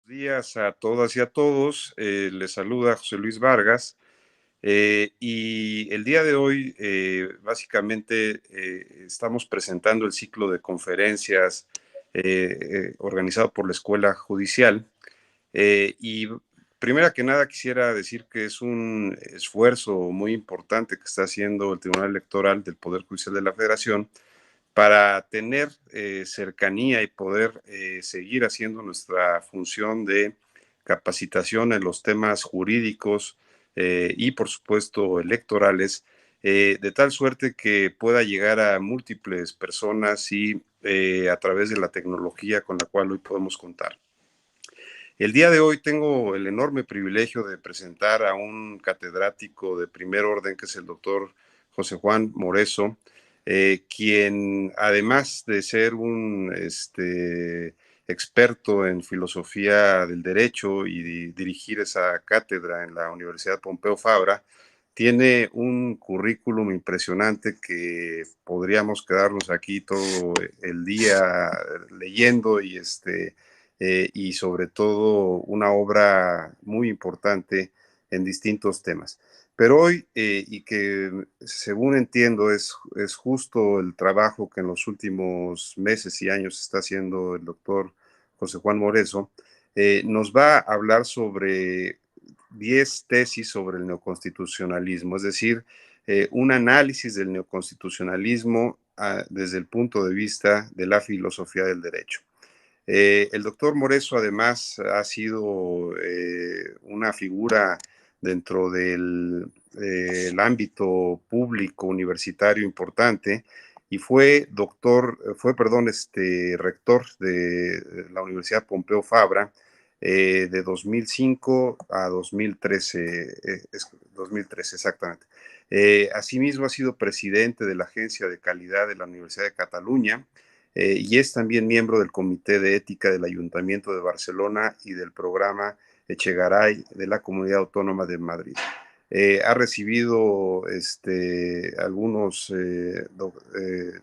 Días a todas y a todos. Les saluda José Luis Vargas. Y el día de hoy, básicamente, estamos presentando el ciclo de conferencias organizado por la Escuela Judicial. Y primero que nada quisiera decir que es un esfuerzo muy importante que está haciendo el Tribunal Electoral del Poder Judicial de la Federación para tener cercanía y poder seguir haciendo nuestra función de capacitación en los temas jurídicos y, por supuesto, electorales, de tal suerte que pueda llegar a múltiples personas y a través de la tecnología con la cual hoy podemos contar. El día de hoy tengo el enorme privilegio de presentar a un catedrático de primer orden, que es el doctor José Juan Moreso, quien, además de ser un experto en filosofía del derecho y dirigir esa cátedra en la Universidad Pompeu Fabra, tiene un currículum impresionante que podríamos quedarnos aquí todo el día leyendo y sobre todo una obra muy importante en distintos temas. Pero hoy, y que según entiendo es justo el trabajo que en los últimos meses y años está haciendo el doctor José Juan Moreso, nos va a hablar sobre 10 tesis sobre el neoconstitucionalismo, es decir, un análisis del neoconstitucionalismo desde el punto de vista de la filosofía del derecho. El doctor Moreso además ha sido una figura dentro del ámbito público universitario importante y rector de la Universidad Pompeu Fabra de 2005 a 2013, 2013 exactamente. Asimismo ha sido presidente de la Agencia de Calidad de la Universidad de Cataluña, y es también miembro del Comité de Ética del Ayuntamiento de Barcelona y del programa Echegaray de la Comunidad Autónoma de Madrid. Ha recibido algunos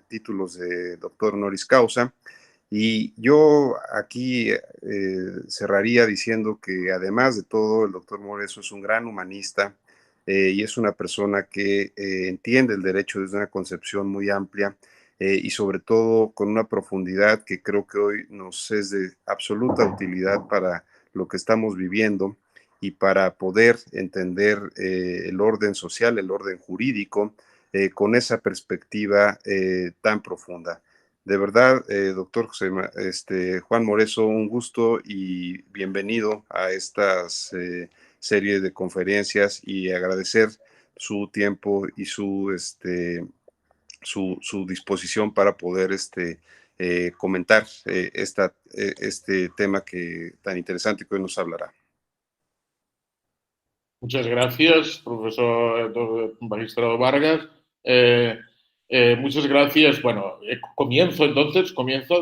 títulos de doctor honoris causa, y yo aquí cerraría diciendo que, además de todo, el doctor Moreso es un gran humanista y es una persona que entiende el derecho desde una concepción muy amplia, y sobre todo con una profundidad que creo que hoy nos es de absoluta utilidad para lo que estamos viviendo y para poder entender el orden social, el orden jurídico, con esa perspectiva tan profunda. De verdad, doctor José, Juan Moreso, un gusto y bienvenido a estas series de conferencias, y agradecer su tiempo y su disposición para poder comentar este tema tan interesante que hoy nos hablará. Muchas gracias, profesor magistrado Vargas. Muchas gracias. Bueno, comienzo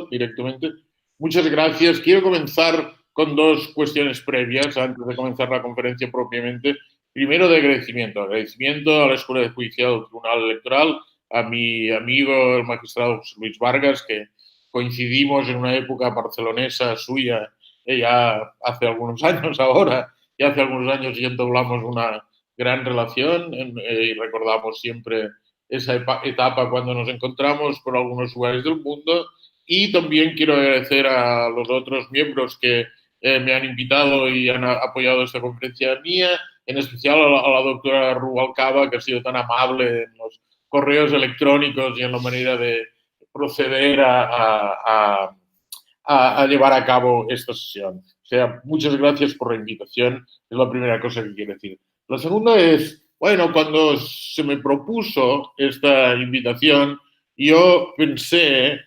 directamente. Muchas gracias. Quiero comenzar con dos cuestiones previas antes de comenzar la conferencia propiamente. Primero, de agradecimiento. Agradecimiento a la Escuela de Juicial del Tribunal Electoral, a mi amigo, el magistrado José Luis Vargas, que coincidimos en una época barcelonesa suya, ya hace algunos años ahora, y hace algunos años ya entablamos una gran relación y recordamos siempre esa etapa cuando nos encontramos por algunos lugares del mundo. Y también quiero agradecer a los otros miembros que me han invitado y han apoyado esta conferencia mía, en especial a la doctora Rubalcaba, que ha sido tan amable en los correos electrónicos y en la manera de proceder a llevar a cabo esta sesión. O sea, muchas gracias por la invitación, es la primera cosa que quiero decir. La segunda es, bueno, cuando se me propuso esta invitación, yo pensé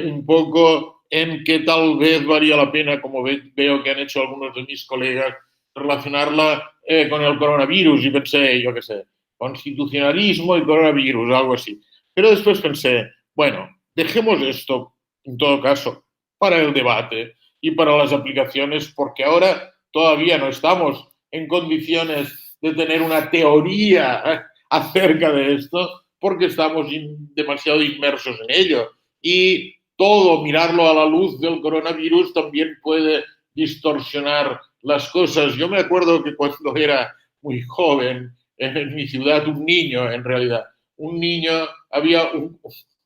un poco en que tal vez valía la pena, como veo que han hecho algunos de mis colegas, relacionarla con el coronavirus, y pensé, yo qué sé, constitucionalismo y coronavirus, algo así. Pero después pensé, bueno, dejemos esto, en todo caso, para el debate y para las aplicaciones, porque ahora todavía no estamos en condiciones de tener una teoría acerca de esto, porque estamos demasiado inmersos en ello. Y todo, mirarlo a la luz del coronavirus, también puede distorsionar las cosas. Yo me acuerdo que cuando era muy joven, en mi ciudad, un niño, en realidad, un niño, había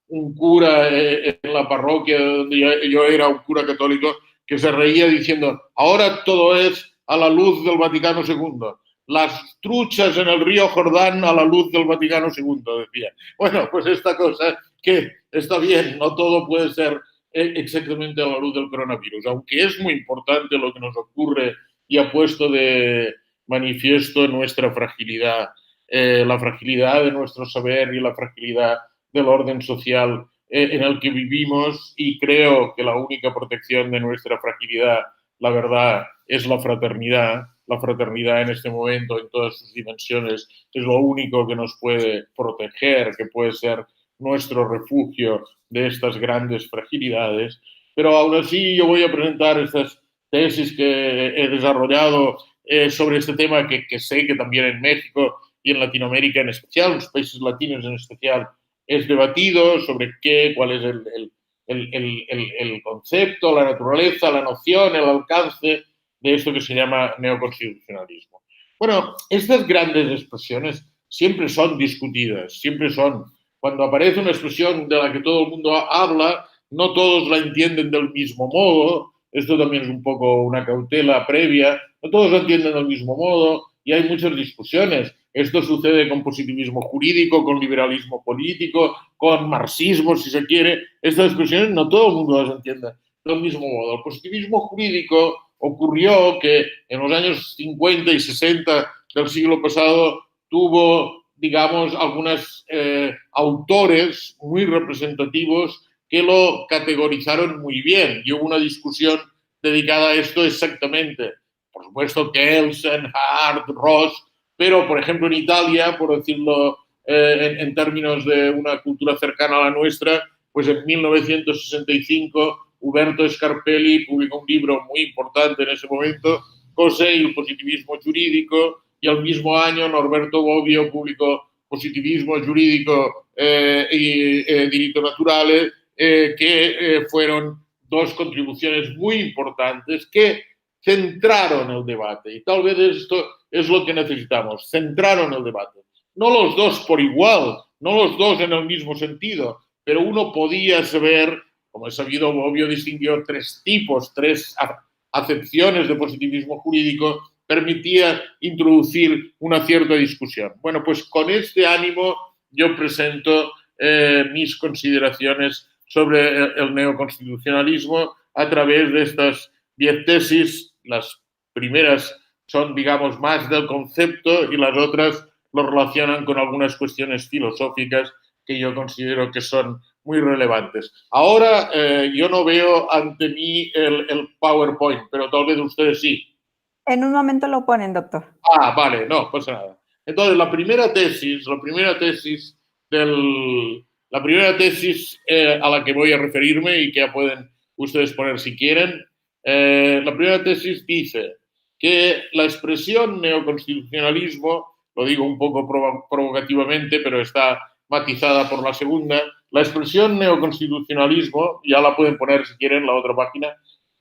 un cura en la parroquia donde yo era un cura católico que se reía diciendo, ahora todo es a la luz del Vaticano II. Las truchas en el río Jordán a la luz del Vaticano II, decía. Bueno, pues esta cosa que está bien, no todo puede ser exactamente a la luz del coronavirus, aunque es muy importante lo que nos ocurre y ha puesto de manifiesto nuestra fragilidad, la fragilidad de nuestro saber y la fragilidad del orden social en el que vivimos, y creo que la única protección de nuestra fragilidad, la verdad, es la fraternidad. La fraternidad en este momento, en todas sus dimensiones, es lo único que nos puede proteger, que puede ser nuestro refugio de estas grandes fragilidades. Pero aún así yo voy a presentar estas tesis que he desarrollado sobre este tema que sé que también en México y en Latinoamérica en especial, en los países latinos en especial, es debatido sobre cuál es el concepto, la naturaleza, la noción, el alcance de esto que se llama neoconstitucionalismo. Bueno, estas grandes expresiones siempre son discutidas, siempre son. Cuando aparece una expresión de la que todo el mundo habla, no todos la entienden del mismo modo. Esto también es un poco una cautela previa. No todos la entienden del mismo modo y hay muchas discusiones. Esto sucede con positivismo jurídico, con liberalismo político, con marxismo, si se quiere. Estas expresiones no todo el mundo las entiende del mismo modo. El positivismo jurídico ocurrió que en los años 50 y 60 del siglo pasado tuvo, digamos, algunos autores muy representativos que lo categorizaron muy bien. Y hubo una discusión dedicada a esto exactamente. Por supuesto, Kelsen, Hart, Ross, pero, por ejemplo, en Italia, por decirlo en términos de una cultura cercana a la nuestra, pues en 1965 Uberto Scarpelli publicó un libro muy importante en ese momento, Cos'è il positivismo giuridico, y al mismo año Norberto Bobbio publicó Positivismo giuridico y Diritto naturale, que fueron dos contribuciones muy importantes que centraron el debate. Y tal vez esto es lo que necesitamos, centraron el debate. No los dos por igual, no los dos en el mismo sentido, pero uno podía saber, como he sabido, Bobbio distinguió tres tipos, tres acepciones de positivismo jurídico, permitía introducir una cierta discusión. Bueno, pues con este ánimo yo presento mis consideraciones sobre el neoconstitucionalismo a través de estas 10 tesis. Las primeras son, digamos, más del concepto y las otras lo relacionan con algunas cuestiones filosóficas que yo considero que son muy relevantes. Ahora yo no veo ante mí el PowerPoint, pero tal vez ustedes sí. En un momento lo ponen, doctor. Ah, vale, no pasa nada. Entonces, la primera tesis a la que voy a referirme y que ya pueden ustedes poner si quieren, la primera tesis dice que la expresión neoconstitucionalismo, lo digo un poco provocativamente, pero está matizada por la segunda, la expresión neoconstitucionalismo, ya la pueden poner si quieren, la otra página,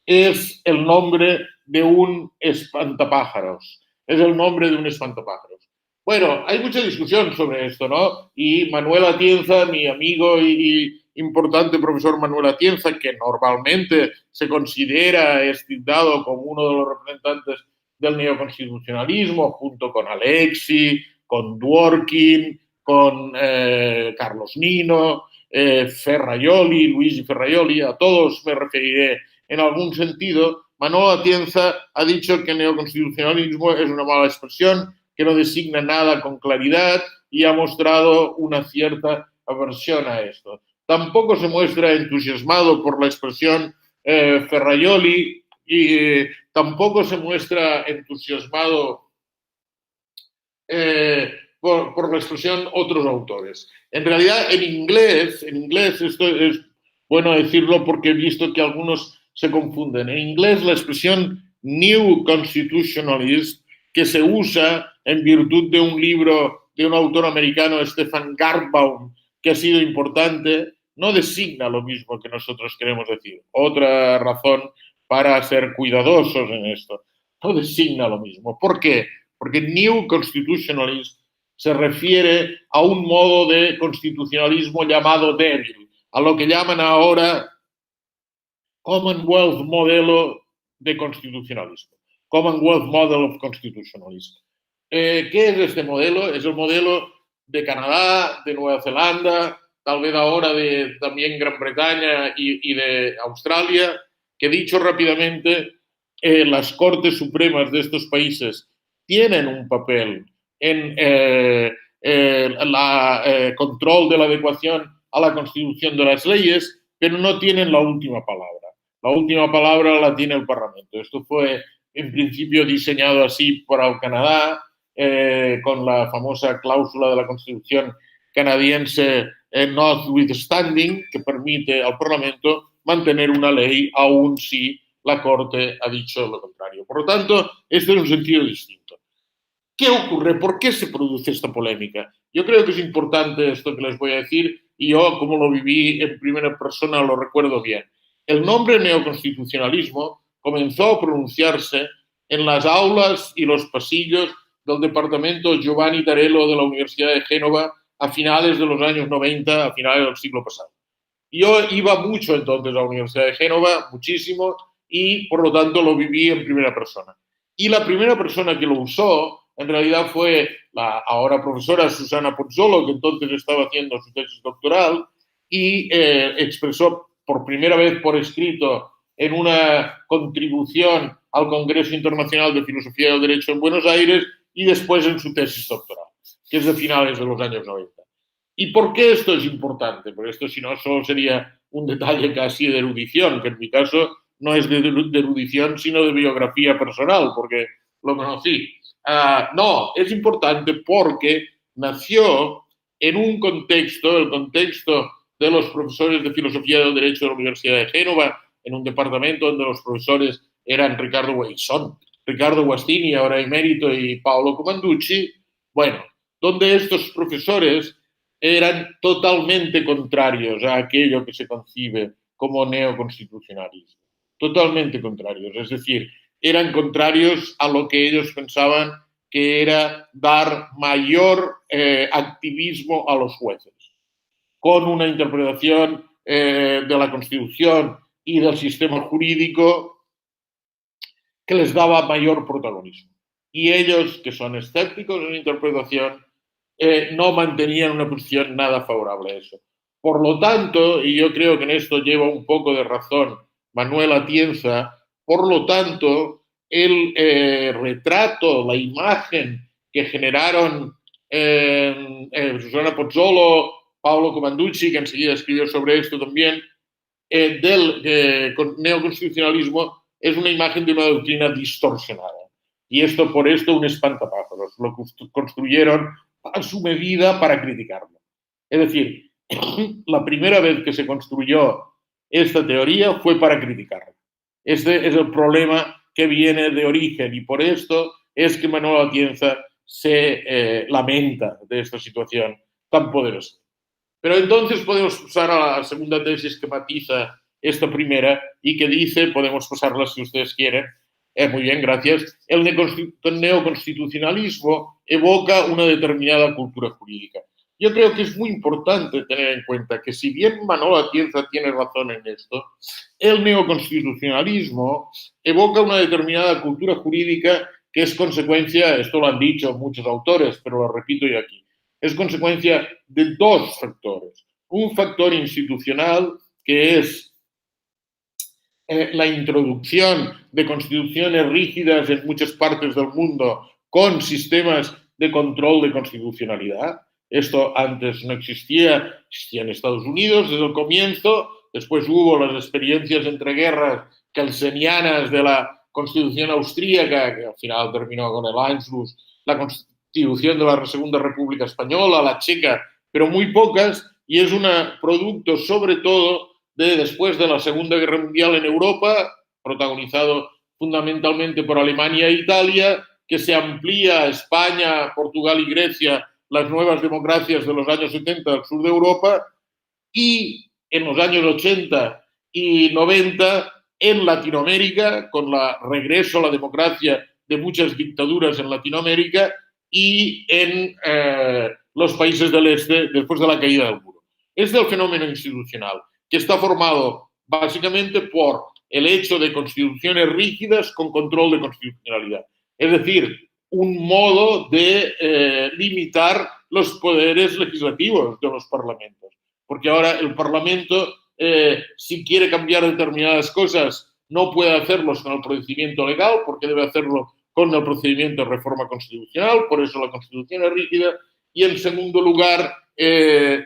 es el nombre de un espantapájaros. Es el nombre de un espantapájaros. Bueno, hay mucha discusión sobre esto, ¿no? Y Manuel Atienza, mi amigo y importante profesor Manuel Atienza, que normalmente se considera dado como uno de los representantes del neoconstitucionalismo, junto con Alexi, con Dworkin, con Carlos Nino, Ferraioli, Luigi Ferraioli, a todos me referiré en algún sentido. Manuel Atienza ha dicho que el neoconstitucionalismo es una mala expresión, que no designa nada con claridad y ha mostrado una cierta aversión a esto. Tampoco se muestra entusiasmado por la expresión Ferraioli y tampoco se muestra entusiasmado por la expresión otros autores. En realidad, en inglés, esto es bueno decirlo porque he visto que algunos se confunden. En inglés, la expresión New Constitutionalist, que se usa en virtud de un libro de un autor americano, Stefan Gartbaum, que ha sido importante, no designa lo mismo que nosotros queremos decir. Otra razón para ser cuidadosos en esto. No designa lo mismo. ¿Por qué? Porque New Constitutionalism se refiere a un modo de constitucionalismo llamado débil, a lo que llaman ahora Commonwealth modelo de constitucionalismo. Commonwealth Model of Constitutionalism. ¿Qué es este modelo? Es el modelo de Canadá, de Nueva Zelanda, tal vez ahora de también Gran Bretaña y de Australia, que dicho rápidamente, las Cortes Supremas de estos países tienen un papel en el control de la adecuación a la Constitución de las leyes, pero no tienen la última palabra. La última palabra la tiene el Parlamento. Esto fue, en principio, diseñado así para el Canadá, con la famosa cláusula de la Constitución canadiense notwithstanding, que permite al Parlamento mantener una ley aun si la Corte ha dicho lo contrario. Por lo tanto, este es un sentido distinto. ¿Qué ocurre? ¿Por qué se produce esta polémica? Yo creo que es importante esto que les voy a decir y yo, como lo viví en primera persona, lo recuerdo bien. El nombre neoconstitucionalismo comenzó a pronunciarse en las aulas y los pasillos del departamento Giovanni Tarello de la Universidad de Génova a finales de los años 90, a finales del siglo pasado. Yo iba mucho entonces a la Universidad de Génova, muchísimo, y por lo tanto lo viví en primera persona. Y la primera persona que lo usó en realidad fue la ahora profesora Susana Pozzolo, que entonces estaba haciendo su tesis doctoral y expresó por primera vez por escrito en una contribución al Congreso Internacional de Filosofía del Derecho en Buenos Aires y después en su tesis doctoral, que es de finales de los años 90. ¿Y por qué esto es importante? Porque esto, si no, solo sería un detalle casi de erudición, que en mi caso no es de erudición, sino de biografía personal, porque lo conocí. No, es importante porque nació en un contexto, el contexto de los profesores de Filosofía del Derecho de la Universidad de Génova, en un departamento donde los profesores eran Ricardo Guastini, ahora emérito, y Paolo Comanducci, bueno, donde estos profesores eran totalmente contrarios a aquello que se concibe como neoconstitucionalismo. Totalmente contrarios, es decir, eran contrarios a lo que ellos pensaban que era dar mayor activismo a los jueces, con una interpretación de la Constitución y del sistema jurídico que les daba mayor protagonismo. Y ellos, que son escépticos en interpretación, no mantenían una posición nada favorable a eso. Por lo tanto, y yo creo que en esto lleva un poco de razón Manuel Atienza, por lo tanto, el retrato, la imagen que generaron Susana Pozzolo, Paolo Comanducci, que enseguida escribió sobre esto también, del neoconstitucionalismo es una imagen de una doctrina distorsionada. Y esto, por esto, un espantapájaros. Lo construyeron a su medida para criticarlo. Es decir, la primera vez que se construyó esta teoría fue para criticarla. Este es el problema que viene de origen y por esto es que Manuel Atienza se lamenta de esta situación tan poderosa. Pero entonces podemos pasar a la segunda tesis que matiza esta primera y que dice, podemos pasarla si ustedes quieren, muy bien, gracias, el neoconstitucionalismo evoca una determinada cultura jurídica. Yo creo que es muy importante tener en cuenta que si bien Manuel Atienza tiene razón en esto, el neoconstitucionalismo evoca una determinada cultura jurídica que es consecuencia, esto lo han dicho muchos autores, pero lo repito yo aquí, es consecuencia de dos factores. Un factor institucional, que es la introducción de constituciones rígidas en muchas partes del mundo con sistemas de control de constitucionalidad. Esto antes no existía, existía en Estados Unidos desde el comienzo, después hubo las experiencias entre guerras kelsenianas de la Constitución austríaca, que al final terminó con el Anschluss, la Constitución de la Segunda República Española, la checa, pero muy pocas, y es un producto sobre todo de después de la Segunda Guerra Mundial en Europa, protagonizado fundamentalmente por Alemania e Italia, que se amplía a España, Portugal y Grecia, las nuevas democracias de los años 70 del sur de Europa, y en los años 80 y 90 en Latinoamérica, con el regreso a la democracia de muchas dictaduras en Latinoamérica y en los países del este después de la caída del muro. Es el fenómeno institucional, que está formado básicamente por el hecho de constituciones rígidas con control de constitucionalidad. Es decir, un modo de limitar los poderes legislativos de los parlamentos. Porque ahora el Parlamento, si quiere cambiar determinadas cosas, no puede hacerlo con el procedimiento legal, porque debe hacerlo con el procedimiento de reforma constitucional, por eso la Constitución es rígida. Y en segundo lugar,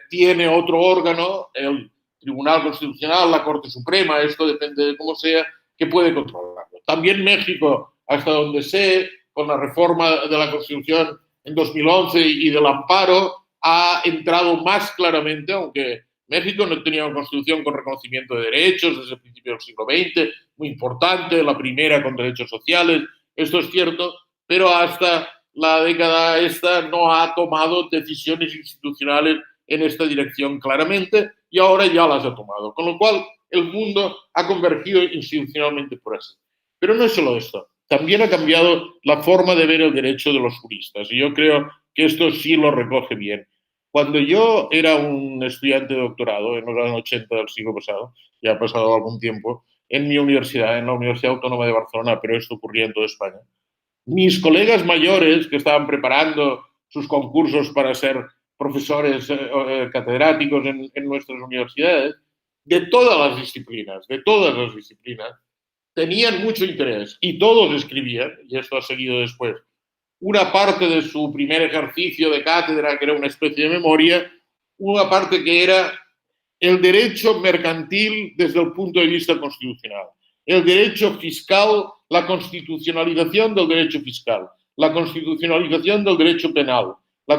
tiene otro órgano, el Tribunal Constitucional, la Corte Suprema, esto depende de cómo sea, que puede controlarlo. También México, hasta donde sé, con la reforma de la Constitución en 2011 y del amparo, ha entrado más claramente, aunque México no tenía una constitución con reconocimiento de derechos desde el principio del siglo XX, muy importante, la primera con derechos sociales, esto es cierto, pero hasta la década esta no ha tomado decisiones institucionales en esta dirección claramente y ahora ya las ha tomado, con lo cual el mundo ha convergido institucionalmente por así. Pero no es solo esto, también ha cambiado la forma de ver el derecho de los juristas y yo creo que esto sí lo recoge bien. Cuando yo era un estudiante de doctorado en los años 80 del siglo pasado, ya ha pasado algún tiempo, en mi universidad, en la Universidad Autónoma de Barcelona, pero esto ocurría en toda España, mis colegas mayores que estaban preparando sus concursos para ser profesores catedráticos en nuestras universidades, de todas las disciplinas, tenían mucho interés y todos escribían, y esto ha seguido después, una parte de su primer ejercicio de cátedra, que era una especie de memoria, una parte que era el derecho mercantil desde el punto de vista constitucional, el derecho fiscal, la constitucionalización del derecho fiscal, la constitucionalización del derecho penal, la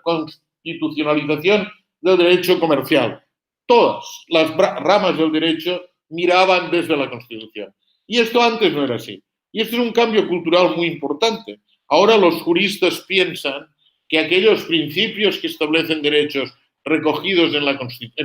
constitucionalización del derecho comercial. Todas las ramas del derecho miraban desde la Constitución. Y esto antes no era así. Y esto es un cambio cultural muy importante. Ahora los juristas piensan que aquellos principios que establecen derechos recogidos en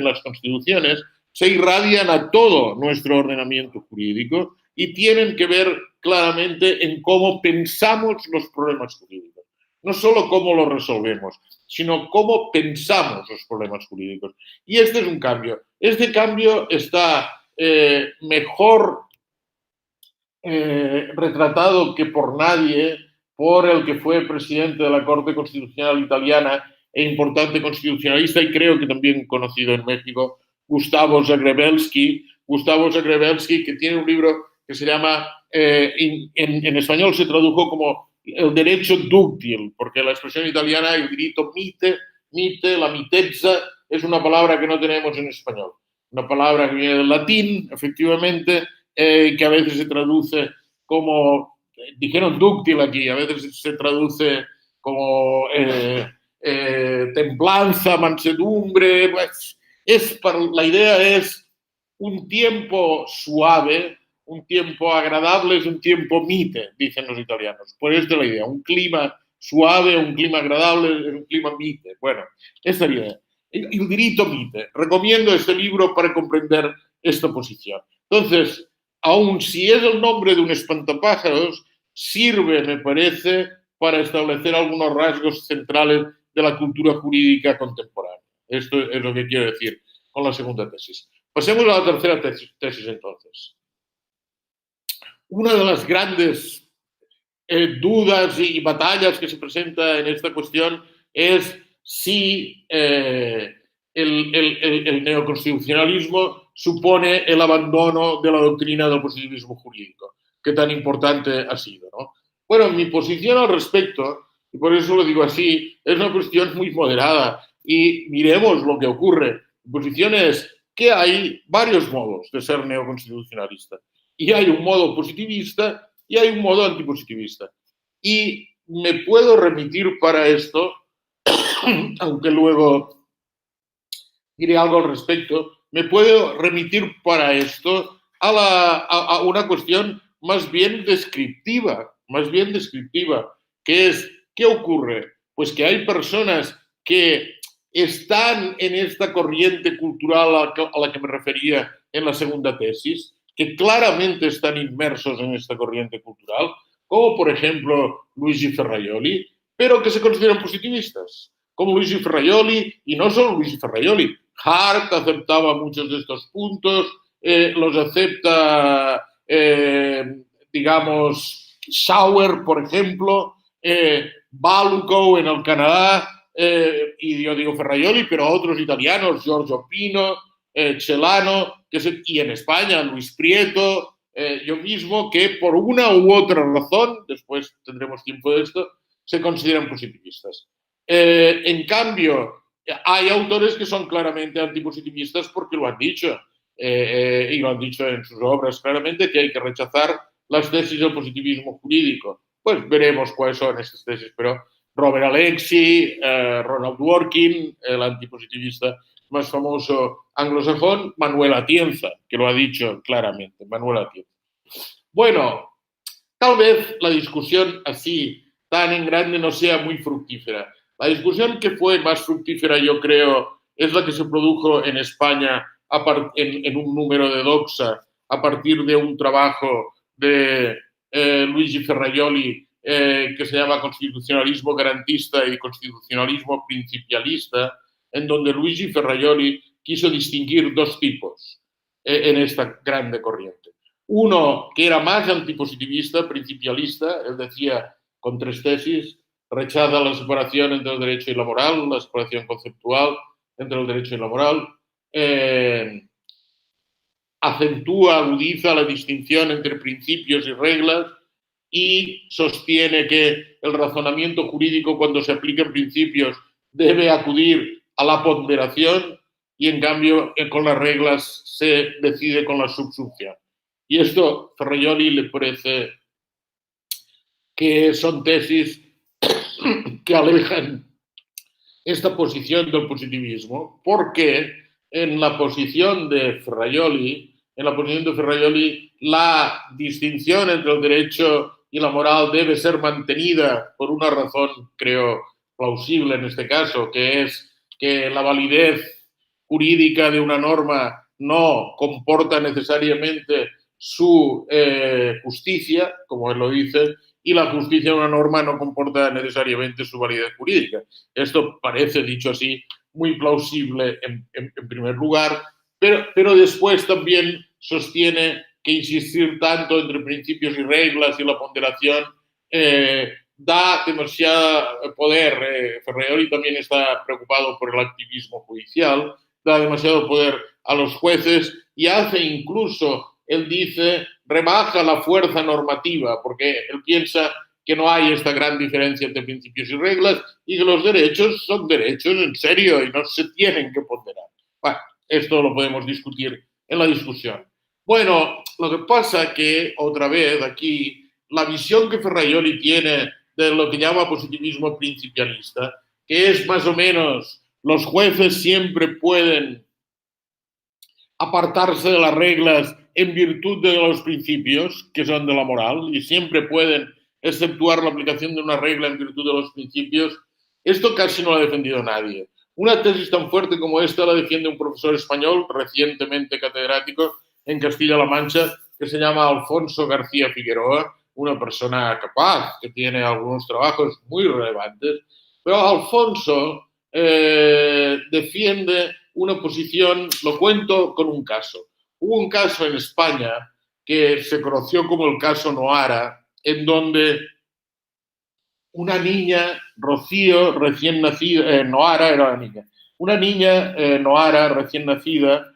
las constituciones se irradian a todo nuestro ordenamiento jurídico y tienen que ver claramente en cómo pensamos los problemas jurídicos. No solo cómo los resolvemos, sino cómo pensamos los problemas jurídicos. Y este es un cambio. Este cambio está mejor retratado que por nadie por el que fue presidente de la Corte Constitucional Italiana e importante constitucionalista y creo que también conocido en México, Gustavo Zagrebelsky, que tiene un libro que se llama, en español se tradujo como el derecho dúctil, porque la expresión italiana, el diritto mite, la mitezza, es una palabra que no tenemos en español. Una palabra que viene del latín, efectivamente, que a veces se traduce como, dijeron dúctil aquí, a veces se traduce como templanza, mansedumbre, pues la idea es un tiempo suave, un tiempo agradable, es un tiempo mite, dicen los italianos. Por esto es la idea, un clima suave, un clima agradable, es un clima mite. Bueno, esta es la idea. El diritto mite. Recomiendo este libro para comprender esta posición. Entonces, aun si es el nombre de un espantapájaros, sirve, me parece, para establecer algunos rasgos centrales de la cultura jurídica contemporánea. Esto es lo que quiero decir con la segunda tesis. Pasemos a la tercera tesis entonces. Una de las grandes dudas y batallas que se presenta en esta cuestión es si el neoconstitucionalismo supone el abandono de la doctrina del positivismo jurídico, que tan importante ha sido, ¿no? Bueno, mi posición al respecto, y por eso lo digo así, es una cuestión muy moderada y miremos lo que ocurre. Mi posición es que hay varios modos de ser neoconstitucionalista y hay un modo positivista y hay un modo antipositivista. Y me puedo remitir para esto, aunque luego diré algo al respecto, me puedo remitir para esto a una cuestión más bien descriptiva, que es, ¿qué ocurre? Pues que hay personas que están en esta corriente cultural a la que me refería en la segunda tesis, que claramente están inmersos en esta corriente cultural, como por ejemplo Luigi Ferraioli, pero que se consideran positivistas, como Luigi Ferraioli, y no solo Luigi Ferraioli. Hart aceptaba muchos de estos puntos, los acepta, digamos, Schauer, por ejemplo, Baluco en el Canadá, y yo digo Ferraioli, pero otros italianos, Giorgio Pino, Celano, y en España, Luis Prieto, yo mismo, que por una u otra razón, después tendremos tiempo de esto, se consideran positivistas. En cambio, hay autores que son claramente antipositivistas porque lo han dicho, y lo han dicho en sus obras claramente, que hay que rechazar las tesis del positivismo jurídico. Pues veremos cuáles son estas tesis, pero Robert Alexy, Ronald Dworkin, el antipositivista más famoso anglosajón, Manuel Atienza, que lo ha dicho claramente, Manuel Atienza. Bueno, tal vez la discusión así, tan en grande, no sea muy fructífera. La discusión que fue más fructífera, yo creo, es la que se produjo en España en un número de Doxa a partir de un trabajo de Luigi Ferraioli que se llama Constitucionalismo Garantista y Constitucionalismo Principialista, en donde Luigi Ferraioli quiso distinguir dos tipos en esta grande corriente. Uno que era más antipositivista, principialista, él decía con tres tesis: rechaza la separación entre el derecho y la moral, la separación conceptual entre el derecho y la moral, acentúa, agudiza la distinción entre principios y reglas y sostiene que el razonamiento jurídico, cuando se aplica en principios, debe acudir a la ponderación y, en cambio, con las reglas se decide con la subsunción. Y esto Ferraioli le parece que son tesis que alejan esta posición del positivismo, porque en la posición de Ferraioli, la distinción entre el derecho y la moral debe ser mantenida por una razón, creo, plausible en este caso, que es que la validez jurídica de una norma no comporta necesariamente su justicia, como él lo dice, y la justicia de una norma no comporta necesariamente su validez jurídica. Esto parece, dicho así, muy plausible en primer lugar, pero después también sostiene que insistir tanto entre principios y reglas y la ponderación da demasiado poder. Ferraioli también está preocupado por el activismo judicial, da demasiado poder a los jueces y hace incluso, él dice, rebaja la fuerza normativa, porque él piensa que no hay esta gran diferencia entre principios y reglas y que los derechos son derechos en serio y no se tienen que ponderar. Bueno, esto lo podemos discutir en la discusión. Bueno, lo que pasa es que, otra vez, aquí, la visión que Ferraioli tiene de lo que llama positivismo principialista, que es más o menos los jueces siempre pueden apartarse de las reglas en virtud de los principios, que son de la moral, y siempre pueden exceptuar la aplicación de una regla en virtud de los principios. Esto casi no lo ha defendido nadie. Una tesis tan fuerte como esta la defiende un profesor español, recientemente catedrático en Castilla-La Mancha, que se llama Alfonso García Figueroa, una persona capaz, que tiene algunos trabajos muy relevantes, pero Alfonso defiende una posición, lo cuento con un caso. Hubo un caso en España que se conoció como el caso Nohara, en donde una niña, Rocío, recién nacida, Nohara era la niña, una niña, Nohara, recién nacida,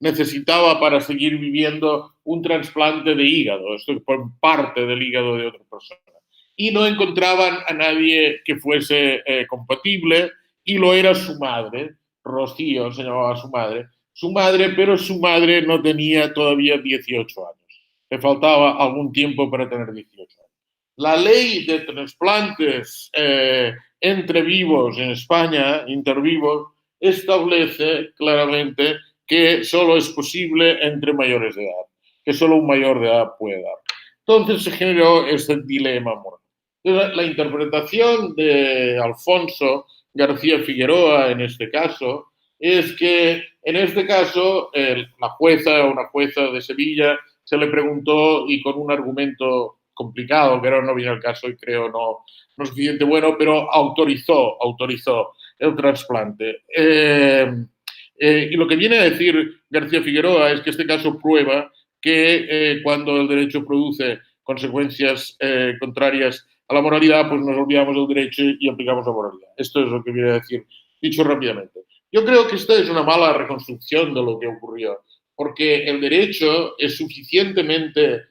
necesitaba para seguir viviendo un trasplante de hígado, esto por parte del hígado de otra persona. Y no encontraban a nadie que fuese compatible, y lo era su madre, Rocío se llamaba su madre, pero su madre no tenía todavía 18 años. Le faltaba algún tiempo para tener 18 años. La ley de trasplantes entre vivos en España, intervivos, establece claramente que solo es posible entre mayores de edad, que solo un mayor de edad puede dar. Entonces se generó este dilema moral. La interpretación de Alfonso García Figueroa, en este caso, es que en este caso una jueza de Sevilla, se le preguntó y con un argumento complicado, que ahora no viene al caso y creo no suficiente bueno, pero autorizó el trasplante. Y lo que viene a decir García Figueroa es que este caso prueba que cuando el derecho produce consecuencias contrarias a la moralidad, pues nos olvidamos del derecho y aplicamos la moralidad. Esto es lo que viene a decir, dicho rápidamente. Yo creo que esta es una mala reconstrucción de lo que ocurrió, porque el derecho es suficientemente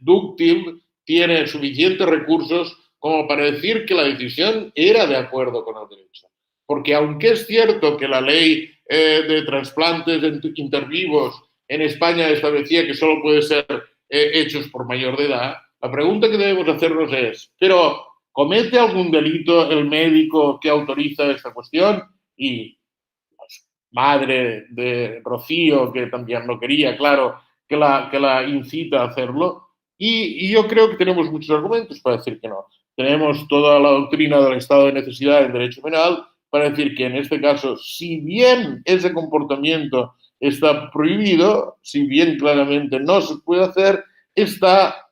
dúctil, tiene suficientes recursos como para decir que la decisión era de acuerdo con el derecho. Porque aunque es cierto que la ley de trasplantes intervivos en España establecía que solo puede ser hechos por mayor de edad, la pregunta que debemos hacernos es, ¿pero comete algún delito el médico que autoriza esta cuestión? Y la madre de Rocío, que también lo quería, claro, que la incita a hacerlo. Y yo creo que tenemos muchos argumentos para decir que no. Tenemos toda la doctrina del estado de necesidad en derecho penal para decir que en este caso, si bien ese comportamiento está prohibido, si bien claramente no se puede hacer, está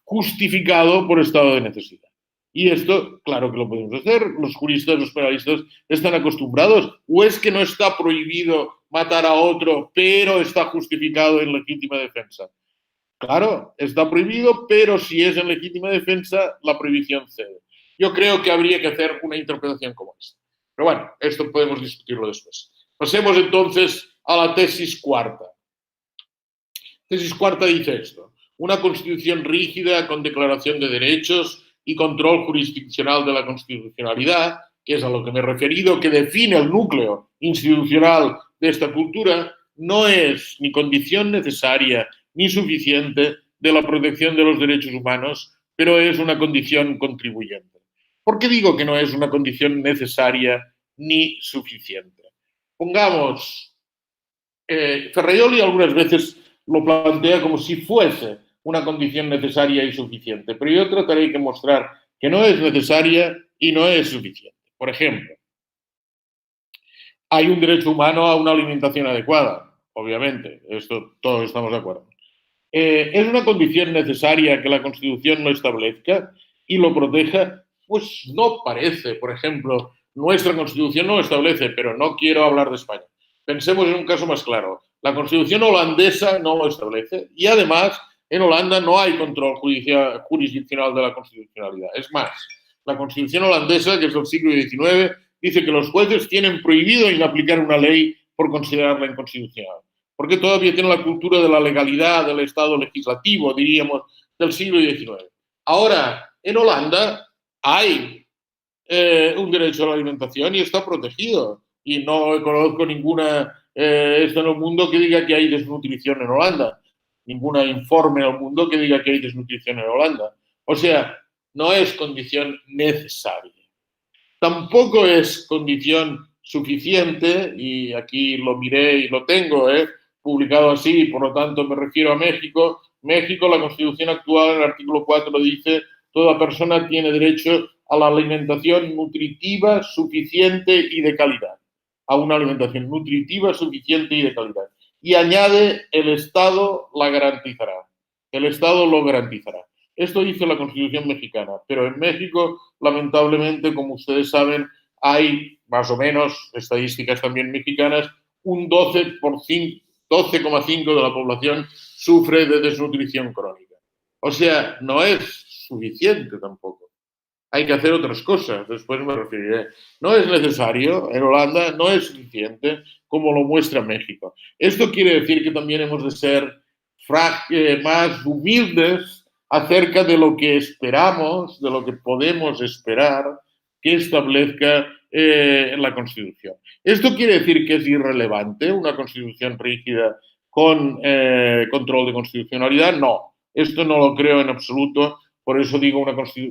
justificado por estado de necesidad. Y esto, claro que lo podemos hacer. Los juristas, los penalistas están acostumbrados. ¿O es que no está prohibido matar a otro, pero está justificado en legítima defensa? Claro, está prohibido, pero si es en legítima defensa, la prohibición cede. Yo creo que habría que hacer una interpretación como esta. Pero bueno, esto podemos discutirlo después. Pasemos entonces a la tesis cuarta. Tesis cuarta dice esto: una constitución rígida con declaración de derechos y control jurisdiccional de la constitucionalidad, que es a lo que me he referido, que define el núcleo institucional de esta cultura, no es ni condición necesaria ni suficiente de la protección de los derechos humanos, pero es una condición contribuyente. ¿Por qué digo que no es una condición necesaria ni suficiente? Pongamos, Ferraioli algunas veces lo plantea como si fuese una condición necesaria y suficiente, pero yo trataré de mostrar que no es necesaria y no es suficiente. Por ejemplo, hay un derecho humano a una alimentación adecuada, obviamente, esto todos estamos de acuerdo. ¿Es una condición necesaria que la Constitución lo establezca y lo proteja? Pues no parece. Por ejemplo, nuestra Constitución no lo establece, pero no quiero hablar de España. Pensemos en un caso más claro. La Constitución holandesa no lo establece y además en Holanda no hay control jurisdiccional de la constitucionalidad. Es más, la Constitución holandesa, que es del siglo XIX, dice que los jueces tienen prohibido inaplicar una ley por considerarla inconstitucional. Porque todavía tiene la cultura de la legalidad del Estado legislativo, diríamos, del siglo XIX. Ahora, en Holanda hay un derecho a la alimentación y está protegido. Y no conozco ninguna esto en el mundo que diga que hay desnutrición en Holanda. Ninguna informe en el mundo que diga que hay desnutrición en Holanda. O sea, no es condición necesaria. Tampoco es condición suficiente, y aquí lo miré y lo tengo, publicado así, por lo tanto me refiero a México. México, la Constitución actual, en el artículo 4 dice: toda persona tiene derecho a la alimentación nutritiva, suficiente y de calidad. A una alimentación nutritiva, suficiente y de calidad. Y añade: el Estado la garantizará. El Estado lo garantizará. Esto dice la Constitución mexicana, pero en México, lamentablemente, como ustedes saben, hay más o menos, estadísticas también mexicanas, un 12,5% de la población sufre de desnutrición crónica. O sea, no es suficiente tampoco. Hay que hacer otras cosas, después me referiré. No es necesario, en Holanda no es suficiente, como lo muestra México. Esto quiere decir que también hemos de ser más humildes acerca de lo que esperamos, de lo que podemos esperar que establezca la Constitución. ¿Esto quiere decir que es irrelevante una Constitución rígida con control de constitucionalidad? No, esto no lo creo en absoluto. Por eso digo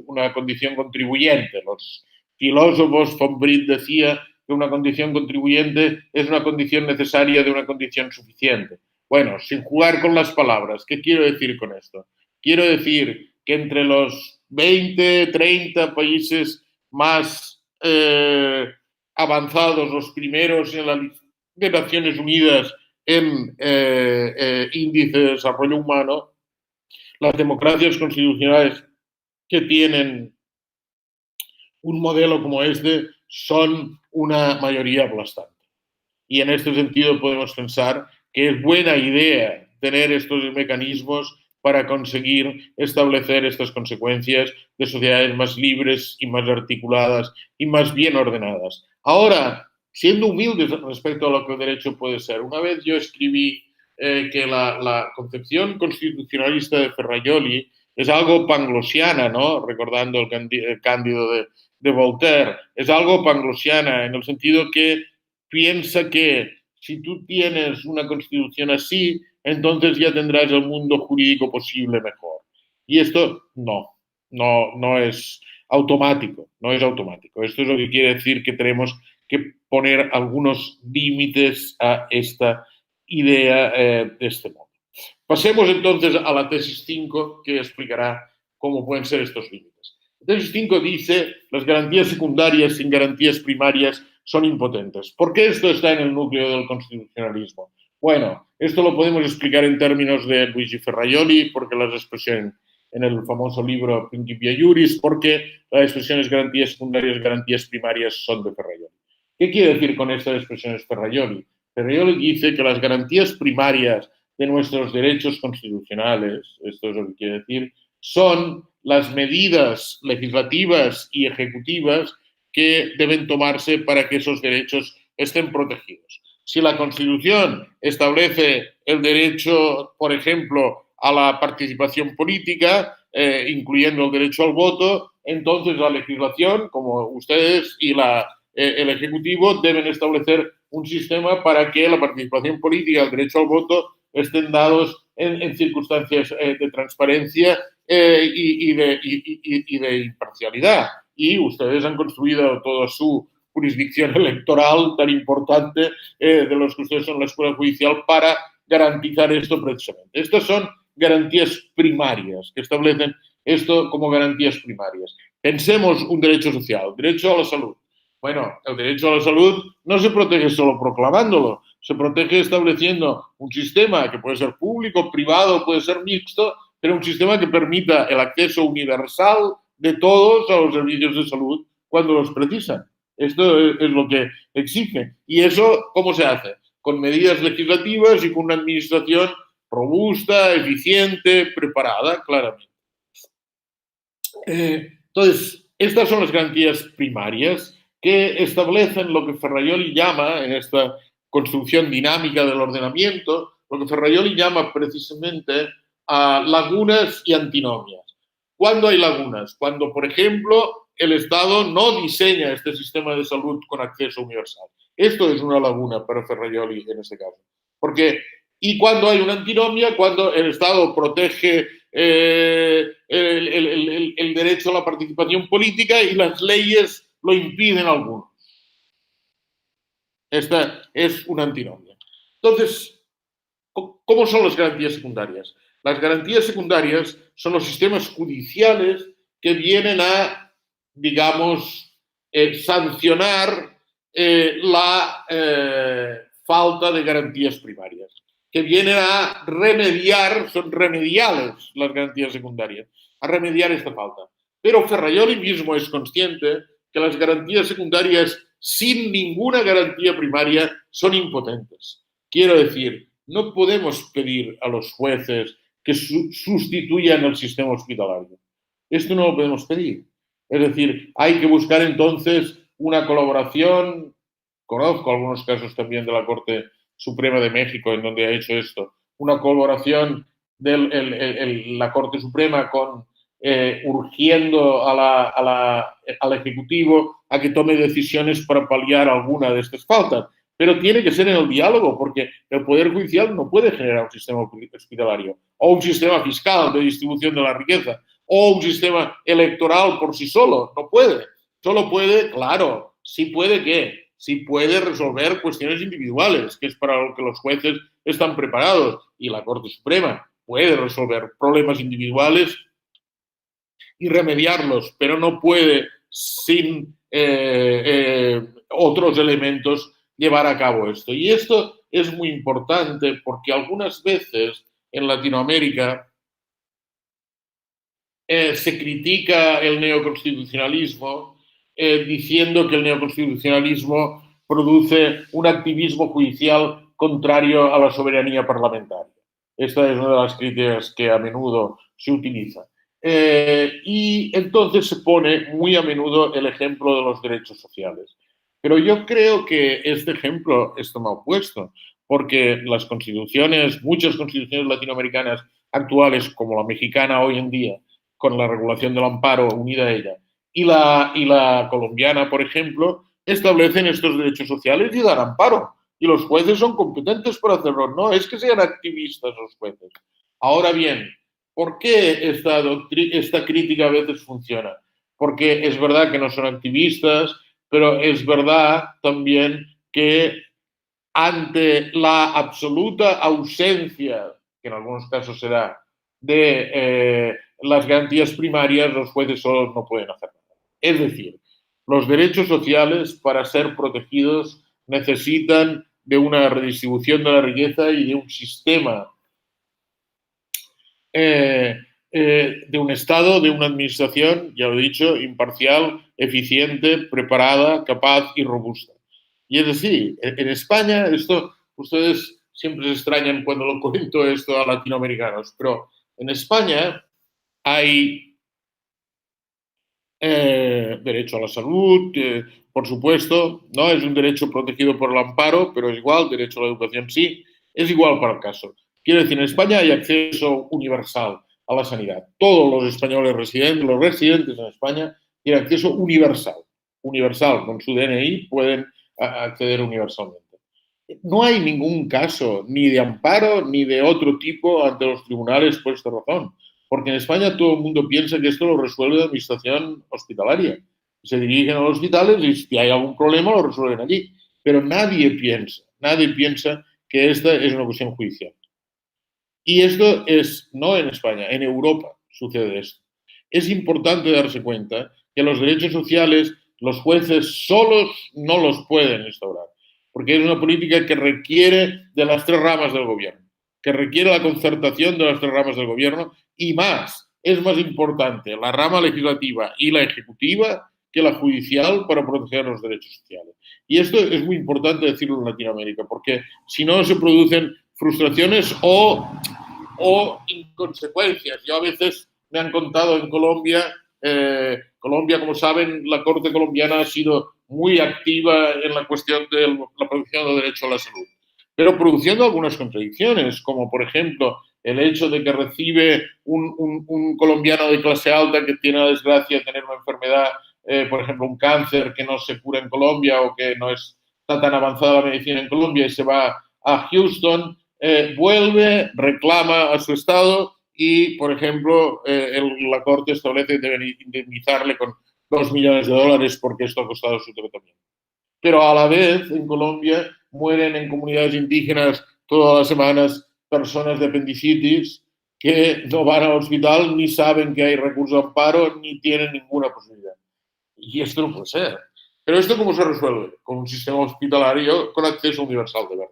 una condición contribuyente. Los filósofos, von Britt decía que una condición contribuyente es una condición necesaria de una condición suficiente. Bueno, sin jugar con las palabras, ¿qué quiero decir con esto? Quiero decir que entre los 20, 30 países más avanzados, los primeros en la lista de Naciones Unidas en índice de desarrollo humano, las democracias constitucionales que tienen un modelo como este son una mayoría aplastante. Y en este sentido podemos pensar que es buena idea tener estos mecanismos para conseguir establecer estas consecuencias de sociedades más libres y más articuladas y más bien ordenadas. Ahora, siendo humildes respecto a lo que el derecho puede ser, una vez yo escribí que la concepción constitucionalista de Ferrajoli es algo panglosiana, ¿no? Recordando el Cándido de Voltaire, es algo panglosiana en el sentido que piensa que si tú tienes una constitución así, entonces ya tendrás el mundo jurídico posible mejor. Y esto no es automático, no es automático. Esto es lo que quiere decir que tenemos que poner algunos límites a esta idea de este modo. Pasemos entonces a la tesis 5, que explicará cómo pueden ser estos límites. La tesis 5 dice: las garantías secundarias sin garantías primarias son impotentes. ¿Por qué esto está en el núcleo del constitucionalismo? Bueno, esto lo podemos explicar en términos de Luigi Ferrajoli, porque las expresiones en el famoso libro Principia Juris, porque las expresiones garantías secundarias, garantías primarias son de Ferrajoli. ¿Qué quiere decir con estas expresiones Ferrajoli? Ferrajoli dice que las garantías primarias de nuestros derechos constitucionales, esto es lo que quiere decir, son las medidas legislativas y ejecutivas que deben tomarse para que esos derechos estén protegidos. Si la Constitución establece el derecho, por ejemplo, a la participación política, incluyendo el derecho al voto, entonces la legislación, como ustedes y el Ejecutivo, deben establecer un sistema para que la participación política y el derecho al voto estén dados en circunstancias de transparencia y de imparcialidad. Y ustedes han construido toda su jurisdicción electoral tan importante de los que ustedes son la escuela judicial para garantizar esto precisamente. Estas son garantías primarias, que establecen esto como garantías primarias. Pensemos un derecho social, derecho a la salud. Bueno, el derecho a la salud no se protege solo proclamándolo, se protege estableciendo un sistema que puede ser público, privado, puede ser mixto, pero un sistema que permita el acceso universal de todos a los servicios de salud cuando los precisan. Esto es lo que exige. ¿Y eso cómo se hace? Con medidas legislativas y con una administración robusta, eficiente, preparada, claramente. Entonces, estas son las garantías primarias que establecen lo que Ferrajoli llama, en esta construcción dinámica del ordenamiento, lo que Ferrajoli llama precisamente lagunas y antinomias. ¿Cuándo hay lagunas? Cuando, por ejemplo, el Estado no diseña este sistema de salud con acceso universal. Esto es una laguna para Ferrajoli en este caso. Y cuando hay una antinomia, cuando el Estado protege el derecho a la participación política y las leyes lo impiden a algunos. Esta es una antinomia. Entonces, ¿cómo son las garantías secundarias? Las garantías secundarias son los sistemas judiciales que vienen a, digamos, sancionar la falta de garantías primarias, que vienen a remediar, son remediales las garantías secundarias, a remediar esta falta. Pero Ferrajoli mismo es consciente que las garantías secundarias sin ninguna garantía primaria son impotentes. Quiero decir, no podemos pedir a los jueces que sustituyan el sistema hospitalario. Esto no lo podemos pedir. Es decir, hay que buscar entonces una colaboración. Conozco algunos casos también de la Corte Suprema de México en donde ha hecho esto. Una colaboración de la Corte Suprema con urgiendo al Ejecutivo a que tome decisiones para paliar alguna de estas faltas. Pero tiene que ser en el diálogo, porque el Poder Judicial no puede generar un sistema hospitalario o un sistema fiscal de distribución de la riqueza o un sistema electoral por sí solo. No puede. Solo puede, claro, sí puede ¿qué? Sí puede resolver cuestiones individuales, que es para lo que los jueces están preparados, y la Corte Suprema puede resolver problemas individuales y remediarlos, pero no puede sin otros elementos llevar a cabo esto. Y esto es muy importante porque algunas veces en Latinoamérica se critica el neoconstitucionalismo diciendo que el neoconstitucionalismo produce un activismo judicial contrario a la soberanía parlamentaria. Esta es una de las críticas que a menudo se utiliza. Y entonces se pone muy a menudo el ejemplo de los derechos sociales. Pero yo creo que este ejemplo está mal puesto, porque las constituciones, muchas constituciones latinoamericanas actuales, como la mexicana hoy en día, con la regulación del amparo unida a ella, y la colombiana, por ejemplo, establecen estos derechos sociales y dan amparo. Y los jueces son competentes para hacerlo. No es que sean activistas los jueces. Ahora bien, ¿por qué esta crítica a veces funciona? Porque es verdad que no son activistas, pero es verdad también que ante la absoluta ausencia, que en algunos casos se da, de las garantías primarias, los jueces solos no pueden hacer nada. Es decir, los derechos sociales, para ser protegidos, necesitan de una redistribución de la riqueza y de un sistema, de un Estado, de una administración, ya lo he dicho, imparcial, eficiente, preparada, capaz y robusta. Y es decir, en España, esto ustedes siempre se extrañan cuando lo cuento esto a latinoamericanos, pero en España hay derecho a la salud, por supuesto, no es un derecho protegido por el amparo, pero es igual, derecho a la educación sí, es igual para el caso. Quiero decir, en España hay acceso universal a la sanidad. Todos los españoles residentes, los residentes en España, tienen acceso universal. Universal, con su DNI pueden acceder universalmente. No hay ningún caso ni de amparo ni de otro tipo ante los tribunales por esta razón. Porque en España todo el mundo piensa que esto lo resuelve la administración hospitalaria. Se dirigen a los hospitales y si hay algún problema lo resuelven allí. Pero nadie piensa que esta es una cuestión judicial. Y esto es, no en España, en Europa sucede esto. Es importante darse cuenta que los derechos sociales los jueces solos no los pueden instaurar, porque es una política que requiere de las tres ramas del gobierno, que requiere la concertación de las tres ramas del gobierno y más, es más importante la rama legislativa y la ejecutiva que la judicial para proteger los derechos sociales. Y esto es muy importante decirlo en Latinoamérica, porque si no se producen frustraciones o inconsecuencias. Yo a veces me han contado en Colombia, Colombia, como saben, la Corte colombiana ha sido muy activa en la cuestión de la protección del derecho a la salud, pero produciendo algunas contradicciones, como por ejemplo el hecho de que recibe un colombiano de clase alta que tiene la desgracia de tener una enfermedad, por ejemplo un cáncer que no se cura en Colombia o que no está tan avanzada la medicina en Colombia y se va a Houston, vuelve, reclama a su estado y, por ejemplo, la Corte establece que deben indemnizarle con $2 millones porque esto ha costado su tratamiento. Pero a la vez, en Colombia, mueren en comunidades indígenas todas las semanas personas de apendicitis que no van al hospital ni saben que hay recurso de amparo ni tienen ninguna posibilidad. Y esto no puede ser. Pero ¿esto cómo se resuelve? Con un sistema hospitalario con acceso universal de verdad.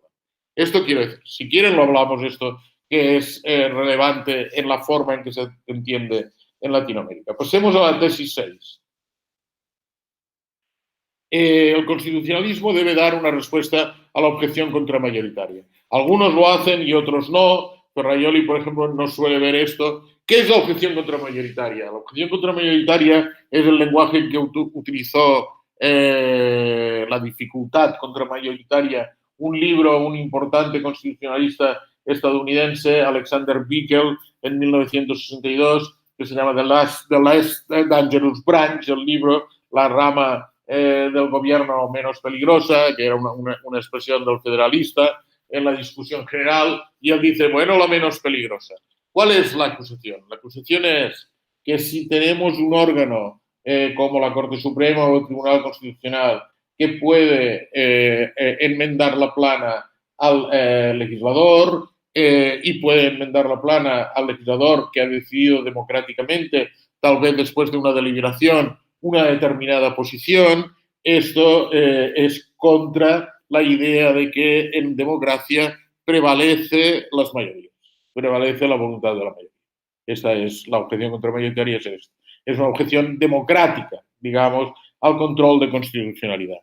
Esto quiero decir, si quieren lo hablamos esto, que es relevante en la forma en que se entiende en Latinoamérica. Pasemos a la tesis 6. El constitucionalismo debe dar una respuesta a la objeción contramayoritaria. Algunos lo hacen y otros no. Ferraioli, por ejemplo, no suele ver esto. ¿Qué es la objeción contramayoritaria? La objeción contramayoritaria es el lenguaje que utilizó la dificultad contramayoritaria, un libro, un importante constitucionalista estadounidense, Alexander Bickel, en 1962, que se llama The Less Dangerous Branch, el libro, la rama del gobierno menos peligrosa, que era una expresión del federalista en la discusión general, y él dice, bueno, la menos peligrosa. ¿Cuál es la acusación? La acusación es que si tenemos un órgano como la Corte Suprema o el Tribunal Constitucional que puede enmendar la plana al legislador y puede enmendar la plana al legislador que ha decidido democráticamente, tal vez después de una deliberación, una determinada posición, esto es contra la idea de que en democracia prevalece las mayorías, prevalece la voluntad de la mayoría. Esta es la objeción contramayoritaria, es esta. Es una objeción democrática, digamos, al control de constitucionalidad.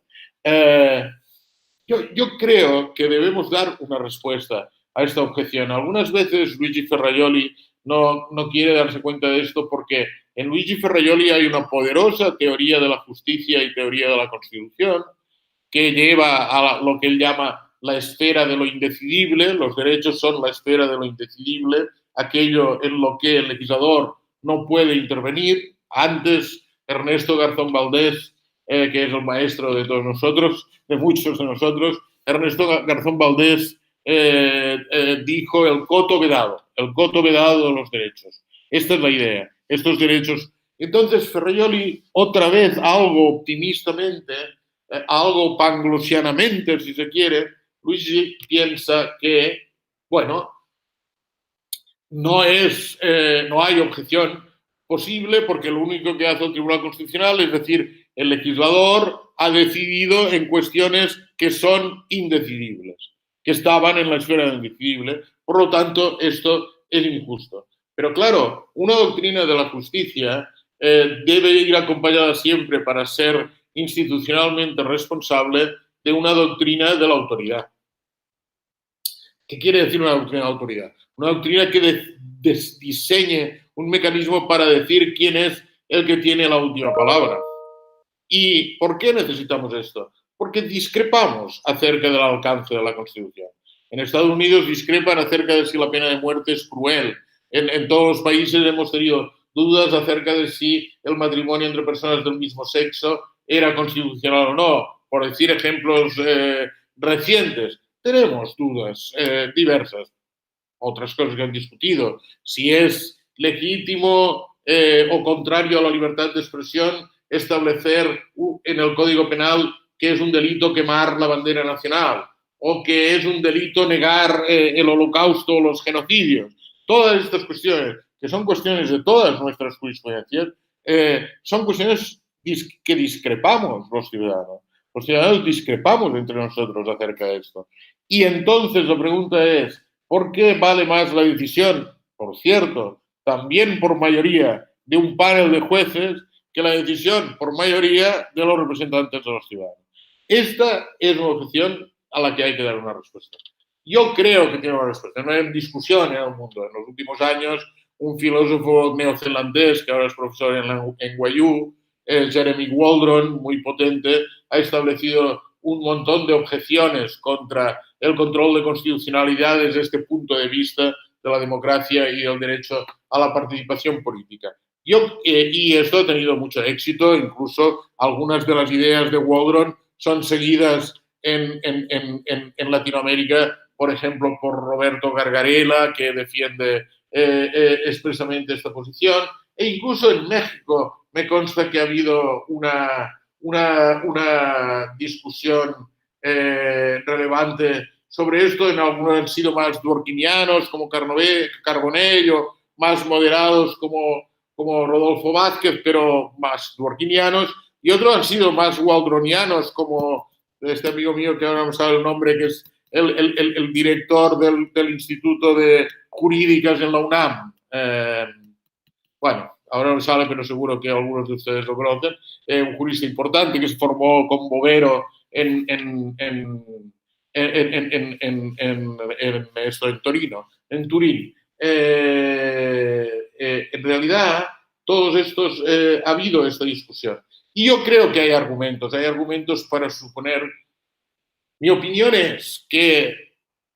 Yo creo que debemos dar una respuesta a esta objeción. Algunas veces Luigi Ferrajoli no quiere darse cuenta de esto porque en Luigi Ferrajoli hay una poderosa teoría de la justicia y teoría de la Constitución que lleva a lo que él llama la esfera de lo indecidible. Los derechos son la esfera de lo indecidible, aquello en lo que el legislador no puede intervenir. Antes, Ernesto Garzón Valdés, que es el maestro de todos nosotros, de muchos de nosotros, Ernesto Garzón Valdés dijo el coto vedado de los derechos. Esta es la idea, estos derechos. Entonces, Ferrajoli, otra vez, algo optimistamente, algo panglosianamente, si se quiere, Luigi piensa que, bueno, no hay objeción posible porque lo único que hace el Tribunal Constitucional, es decir, el legislador ha decidido en cuestiones que son indecidibles, que estaban en la esfera de lo indecidible. Por lo tanto, esto es injusto. Pero claro, una doctrina de la justicia debe ir acompañada siempre, para ser institucionalmente responsable, de una doctrina de la autoridad. ¿Qué quiere decir una doctrina de la autoridad? Una doctrina que diseñe un mecanismo para decir quién es el que tiene la última palabra. ¿Y por qué necesitamos esto? Porque discrepamos acerca del alcance de la Constitución. En Estados Unidos discrepan acerca de si la pena de muerte es cruel. En todos los países hemos tenido dudas acerca de si el matrimonio entre personas del mismo sexo era constitucional o no. Por decir ejemplos recientes, tenemos dudas diversas. Otras cosas que han discutido, si es legítimo o contrario a la libertad de expresión establecer en el Código Penal que es un delito quemar la bandera nacional o que es un delito negar el holocausto o los genocidios. Todas estas cuestiones, que son cuestiones de todas nuestras jurisprudencias, son cuestiones que discrepamos los ciudadanos. Los ciudadanos discrepamos entre nosotros acerca de esto. Y entonces la pregunta es, ¿por qué vale más la decisión, por cierto, también por mayoría de un panel de jueces, que la decisión por mayoría de los representantes de los ciudadanos? Esta es una objeción a la que hay que dar una respuesta. Yo creo que tiene una respuesta. No hay discusión en el mundo. En los últimos años, un filósofo neozelandés, que ahora es profesor en NYU, Jeremy Waldron, muy potente, ha establecido un montón de objeciones contra el control de constitucionalidad desde este punto de vista de la democracia y del derecho a la participación política. Y esto ha tenido mucho éxito, incluso algunas de las ideas de Waldron son seguidas en Latinoamérica, por ejemplo, por Roberto Gargarella, que defiende expresamente esta posición, e incluso en México me consta que ha habido una discusión relevante sobre esto. En algunos han sido más dworkinianos como Carbonell, o más moderados como Rodolfo Vázquez, pero más dworkinianos, y otros han sido más waldronianos como este amigo mío que ahora no sabe el nombre, que es el director del Instituto de Jurídicas en la UNAM. Bueno, ahora no sabe, pero seguro que algunos de ustedes lo conocen. Un jurista importante que se formó con Bovero en Turín. En realidad, todos estos, ha habido esta discusión. Y yo creo que hay argumentos para suponer. Mi opinión es que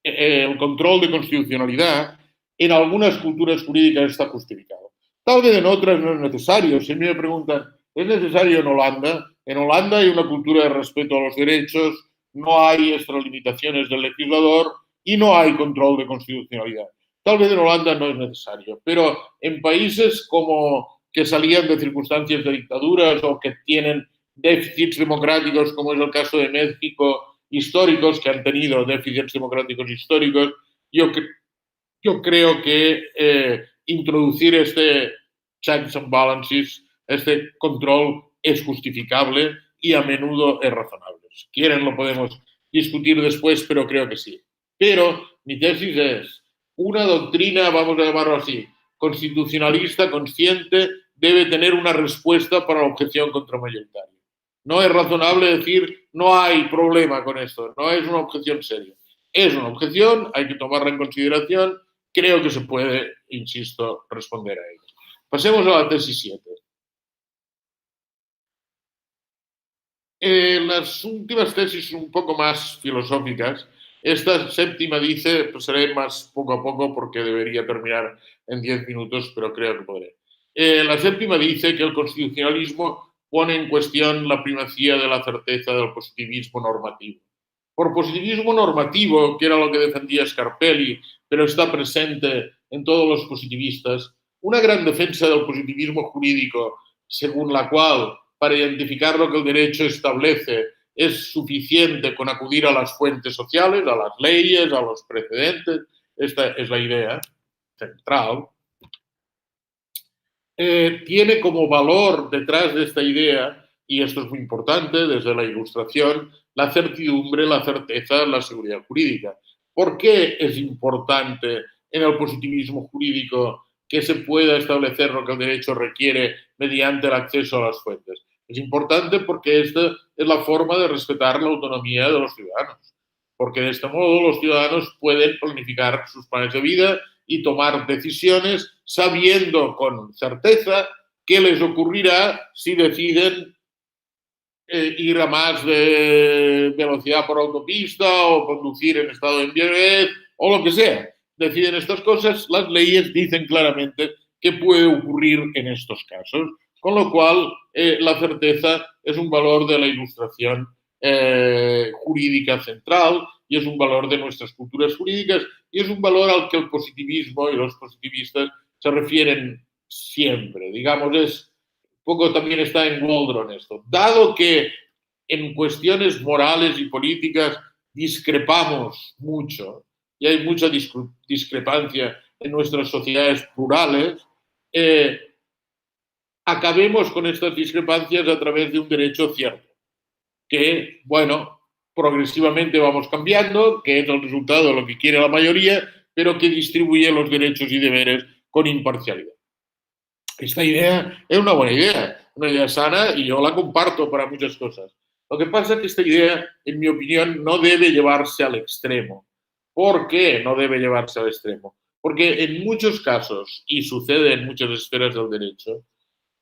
el control de constitucionalidad en algunas culturas jurídicas está justificado. Tal vez en otras no es necesario. Si me preguntan, ¿es necesario en Holanda? En Holanda hay una cultura de respeto a los derechos, no hay extralimitaciones del legislador y no hay control de constitucionalidad. Tal vez en Holanda no es necesario, pero en países como que salían de circunstancias de dictaduras o que tienen déficits democráticos, como es el caso de México, históricos, que han tenido déficits democráticos históricos, yo creo que introducir este checks and balances, este control, es justificable y a menudo es razonable. Si quieren lo podemos discutir después, pero creo que sí. Pero mi tesis es, una doctrina, vamos a llamarlo así, constitucionalista, consciente, debe tener una respuesta para la objeción contramayoritaria. No es razonable decir, no hay problema con esto, no es una objeción seria. Es una objeción, hay que tomarla en consideración, creo que se puede, insisto, responder a ella. Pasemos a la tesis 7. Las últimas tesis un poco más filosóficas. Esta séptima dice, pues seré más poco a poco porque debería terminar en 10 minutos, pero creo que podré. La séptima dice que el constitucionalismo pone en cuestión la primacía de la certeza del positivismo normativo. Por positivismo normativo, que era lo que defendía Scarpelli, pero está presente en todos los positivistas, una gran defensa del positivismo jurídico, según la cual para identificar lo que el derecho establece es suficiente con acudir a las fuentes sociales, a las leyes, a los precedentes. Esta es la idea central. Tiene como valor detrás de esta idea, y esto es muy importante desde la Ilustración, la certidumbre, la certeza, la seguridad jurídica. ¿Por qué es importante en el positivismo jurídico que se pueda establecer lo que el derecho requiere mediante el acceso a las fuentes? Es importante porque esta es la forma de respetar la autonomía de los ciudadanos, porque de este modo los ciudadanos pueden planificar sus planes de vida y tomar decisiones sabiendo con certeza qué les ocurrirá si deciden ir a más de velocidad por autopista o conducir en estado de embriaguez o lo que sea. Deciden estas cosas, las leyes dicen claramente qué puede ocurrir en estos casos, con lo cual la certeza es un valor de la Ilustración jurídica central y es un valor de nuestras culturas jurídicas y es un valor al que el positivismo y los positivistas se refieren siempre. Digamos, es poco también está en Waldron esto. Dado que en cuestiones morales y políticas discrepamos mucho y hay mucha discrepancia en nuestras sociedades plurales, acabemos con estas discrepancias a través de un derecho cierto, que, bueno, progresivamente vamos cambiando, que es el resultado de lo que quiere la mayoría, pero que distribuye los derechos y deberes con imparcialidad. Esta idea es una idea sana y yo la comparto para muchas cosas. Lo que pasa es que esta idea, en mi opinión, no debe llevarse al extremo. ¿Por qué no debe llevarse al extremo? Porque en muchos casos, y sucede en muchas esferas del derecho,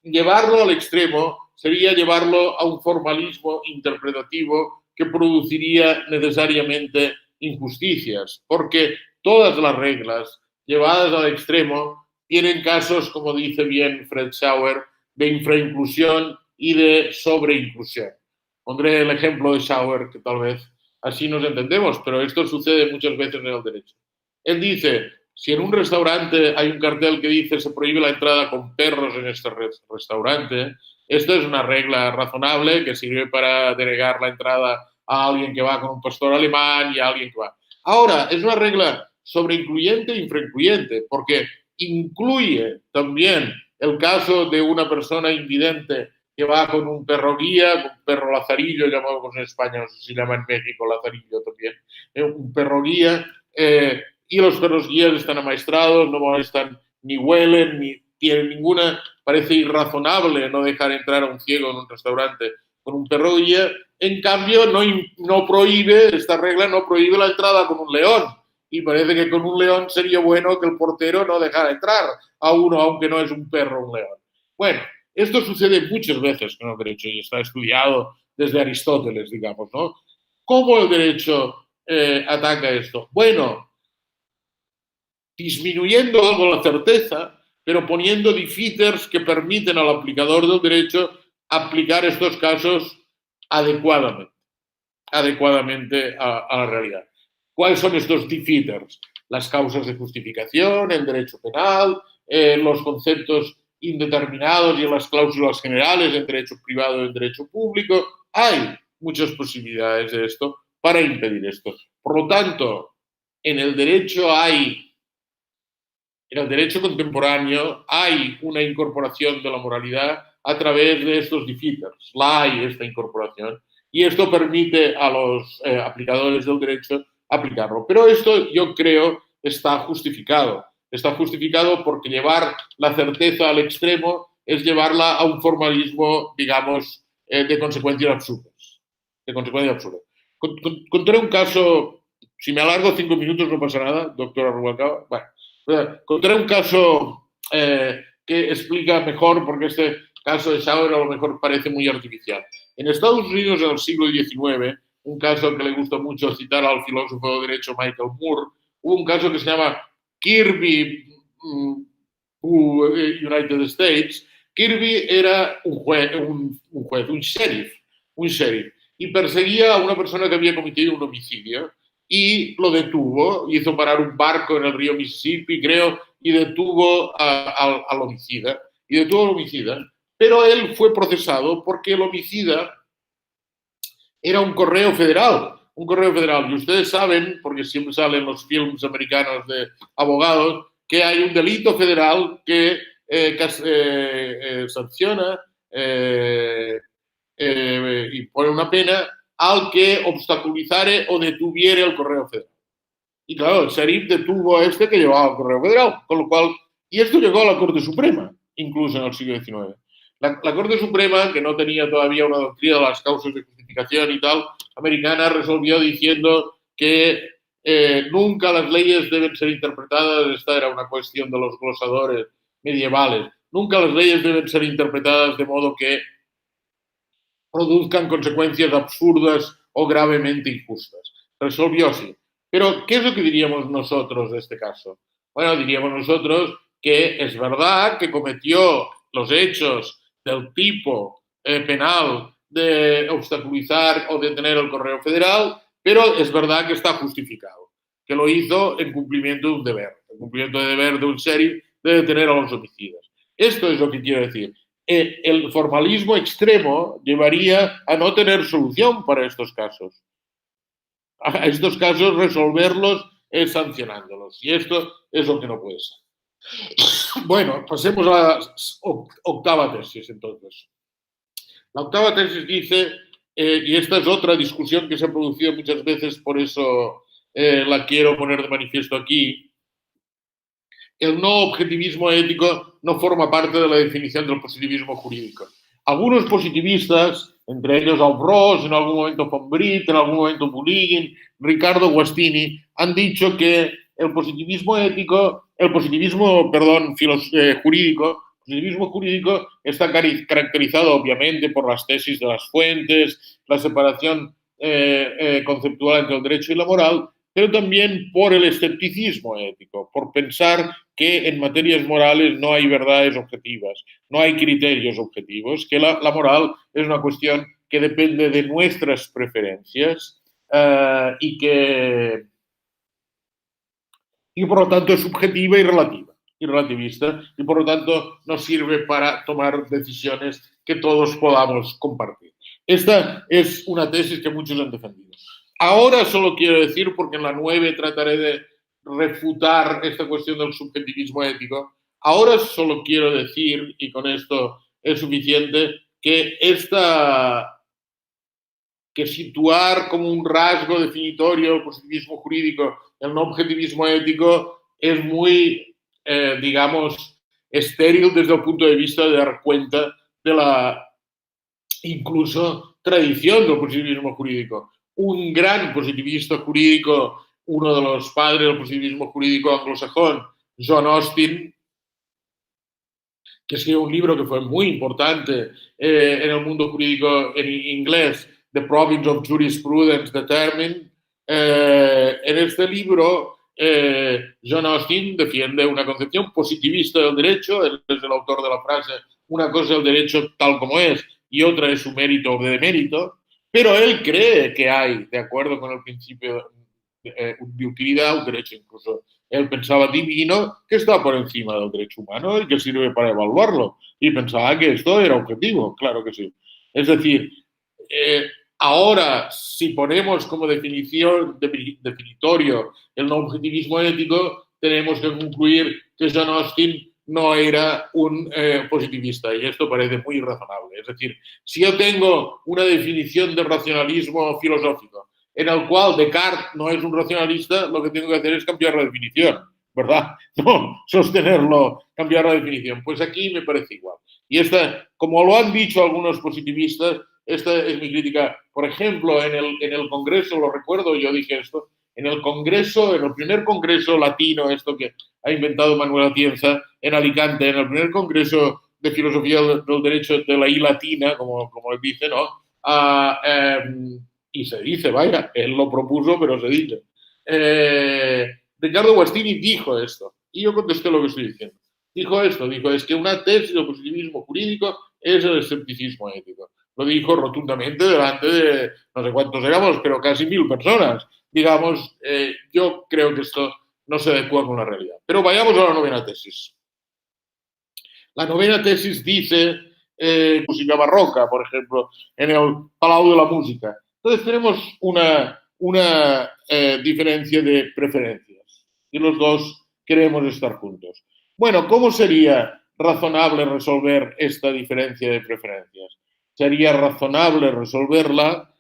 llevarlo al extremo sería llevarlo a un formalismo interpretativo que produciría necesariamente injusticias, porque todas las reglas llevadas al extremo tienen casos, como dice bien Fred Sauer, de infrainclusión y de sobreinclusión. Pondré el ejemplo de Sauer, que tal vez así nos entendemos, pero esto sucede muchas veces en el derecho. Él dice, si en un restaurante hay un cartel que dice se prohíbe la entrada con perros en este restaurante, esto es una regla razonable que sirve para denegar la entrada a alguien que va con un pastor alemán y a alguien que va. Ahora, es una regla sobreincluyente e infraincluyente, porque incluye también el caso de una persona invidente que va con un perro guía, un perro lazarillo, llamamos en España, no sé si se llama en México lazarillo también, un perro guía, y los perros guías están amaestrados, no molestan ni huelen, ni tienen ninguna, parece irrazonable no dejar entrar a un ciego en un restaurante con un perro guía, en cambio no prohíbe, esta regla no prohíbe la entrada con un león, y parece que con un león sería bueno que el portero no dejara entrar a uno, aunque no es un perro un león. Bueno, esto sucede muchas veces con el derecho y está estudiado desde Aristóteles, digamos, ¿no? ¿Cómo el derecho ataca esto? Bueno, disminuyendo algo la certeza, pero poniendo defeaters que permiten al aplicador del derecho aplicar estos casos adecuadamente a la realidad. ¿Cuáles son estos defeaters? Las causas de justificación, el derecho penal, los conceptos indeterminados y las cláusulas generales en derecho privado y en derecho público. Hay muchas posibilidades de esto para impedir esto. Por lo tanto, en el derecho contemporáneo hay una incorporación de la moralidad a través de estos defeaters. La hay esta incorporación y esto permite a los aplicadores del derecho aplicarlo. Pero esto yo creo está justificado. Está justificado porque llevar la certeza al extremo es llevarla a un formalismo, digamos, de consecuencias absurdas. De consecuencias absurdas. Contaré un caso, si me alargo 5 minutos no pasa nada, doctora Rubalcaba. Bueno, contaré un caso que explica mejor, porque este caso de Sauer a lo mejor parece muy artificial. En Estados Unidos, en el siglo XIX, un caso que le gusta mucho citar al filósofo de derecho Michael Moore, hubo un caso que se llama Kirby United States. Kirby era un sheriff, y perseguía a una persona que había cometido un homicidio y lo detuvo, hizo parar un barco en el río Mississippi, creo, y detuvo al homicida. Pero él fue procesado porque el homicida era un correo federal. Y ustedes saben, porque siempre salen los films americanos de abogados, que hay un delito federal que sanciona y pone una pena al que obstaculizare o detuviere el correo federal. Y claro, el sheriff detuvo a este que llevaba el correo federal, con lo cual, y esto llegó a la Corte Suprema, incluso en el siglo XIX. La Corte Suprema, que no tenía todavía una doctrina de las causas de justificación y tal, americana, resolvió diciendo que nunca las leyes deben ser interpretadas, esta era una cuestión de los glosadores medievales, nunca las leyes deben ser interpretadas de modo que produzcan consecuencias absurdas o gravemente injustas. Resolvió así. Pero, ¿qué es lo que diríamos nosotros de este caso? Bueno, diríamos nosotros que es verdad que cometió los hechos del tipo penal de obstaculizar o detener el correo federal, pero es verdad que está justificado, que lo hizo en cumplimiento de un deber, en cumplimiento de deber de un sheriff de detener a los homicidas. Esto es lo que quiero decir. El formalismo extremo llevaría a no tener solución para estos casos. A estos casos resolverlos es sancionándolos. Y esto es lo que no puede ser. Bueno, pasemos a la octava tesis, entonces. La octava tesis dice, y esta es otra discusión que se ha producido muchas veces, por eso la quiero poner de manifiesto aquí. El no objetivismo ético no forma parte de la definición del positivismo jurídico. Algunos positivistas, entre ellos Alvros, en algún momento von Britt, en algún momento Buligin, Ricardo Guastini, han dicho que el positivismo jurídico está caracterizado obviamente por las tesis de las fuentes, la separación conceptual entre el derecho y la moral, pero también por el escepticismo ético, por pensar que en materias morales no hay verdades objetivas, no hay criterios objetivos, que la moral es una cuestión que depende de nuestras preferencias y por lo tanto es subjetiva y relativa, y relativista, y por lo tanto nos sirve para tomar decisiones que todos podamos compartir. Esta es una tesis que muchos han defendido. Ahora solo quiero decir, porque en la 9 trataré de refutar esta cuestión del subjetivismo ético, ahora solo quiero decir, y con esto es suficiente, que situar como un rasgo definitorio el positivismo jurídico, el no objetivismo ético, es muy, digamos, estéril desde el punto de vista de dar cuenta de la incluso tradición del positivismo jurídico. Un gran positivista jurídico, uno de los padres del positivismo jurídico anglosajón, John Austin, que escribió un libro que fue muy importante en el mundo jurídico en inglés, The Province of Jurisprudence Determined. En este libro, John Austin defiende una concepción positivista del derecho, él es el autor de la frase, una cosa es el derecho tal como es y otra es su mérito o demérito, pero él cree que hay, de acuerdo con el principio de utilidad, un derecho incluso, él pensaba divino, que está por encima del derecho humano y que sirve para evaluarlo. Y pensaba que esto era objetivo, claro que sí. Es decir, ahora, si ponemos como definición definitorio el no objetivismo ético, tenemos que concluir que John Austin no era un positivista, y esto parece muy razonable. Es decir, si yo tengo una definición de racionalismo filosófico en el cual Descartes no es un racionalista, lo que tengo que hacer es cambiar la definición, ¿verdad? No sostenerlo, cambiar la definición. Pues aquí me parece igual. Y esta, como lo han dicho algunos positivistas, esta es mi crítica. Por ejemplo, en el Congreso, lo recuerdo, yo dije esto, en el Congreso, en el primer Congreso latino, esto que ha inventado Manuel Atienza, en Alicante, en el primer Congreso de Filosofía del Derecho de la I Latina, como él dice, ¿no? Y se dice, vaya, él lo propuso, pero se dice. Ricardo Guastini dijo esto, y yo contesté lo que estoy diciendo. Dijo esto, es que una tesis del positivismo jurídico es el escepticismo ético. Lo dijo rotundamente delante de no sé cuántos éramos, pero casi 1000 personas. Digamos, yo creo que esto no se adecua con la realidad. Pero vayamos a la novena tesis. La novena tesis dice música barroca, por ejemplo, en el Palau de la Música. Entonces tenemos una diferencia de preferencias y los dos queremos estar juntos. Bueno, ¿cómo sería razonable resolver esta diferencia de preferencias? Sería razonable resolverla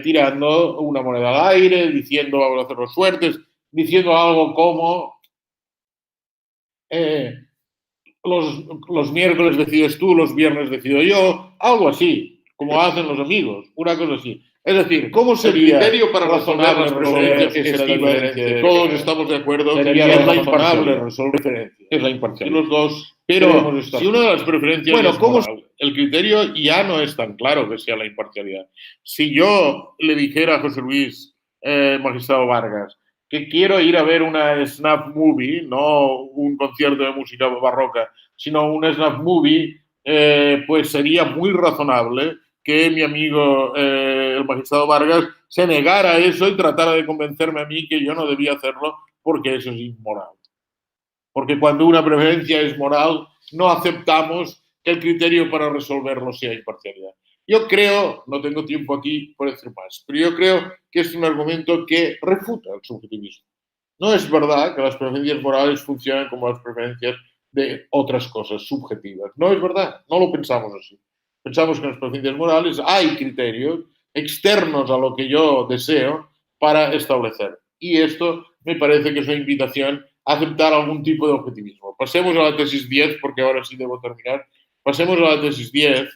tirando una moneda al aire, diciendo vamos a hacer los suertes, diciendo algo como los miércoles decides tú, los viernes decido yo, algo así, como hacen los amigos, una cosa así. Es decir, ¿cómo sería el criterio para razonable resolver esta diferencia? Todos estamos de acuerdo que es la imparcialidad. Es la imparcialidad. Y los dos, pero si una de las preferencias es moral, el criterio ya no es tan claro que sea la imparcialidad. Si yo le dijera a José Luis Magistrado Vargas que quiero ir a ver una snap movie, no un concierto de música barroca, sino una snap movie, pues sería muy razonable que mi amigo el magistrado Vargas se negara a eso y tratara de convencerme a mí que yo no debía hacerlo porque eso es inmoral. Porque cuando una preferencia es moral, no aceptamos que el criterio para resolverlo sea imparcialidad. Yo creo, no tengo tiempo aquí por decir más, pero yo creo que es un argumento que refuta el subjetivismo. No es verdad que las preferencias morales funcionan como las preferencias de otras cosas subjetivas. No es verdad, no lo pensamos así. Pensamos que en las preferencias morales hay criterios externos a lo que yo deseo para establecer. Y esto me parece que es una invitación a aceptar algún tipo de objetivismo. Pasemos a la tesis 10, porque ahora sí debo terminar. Pasemos a la tesis 10,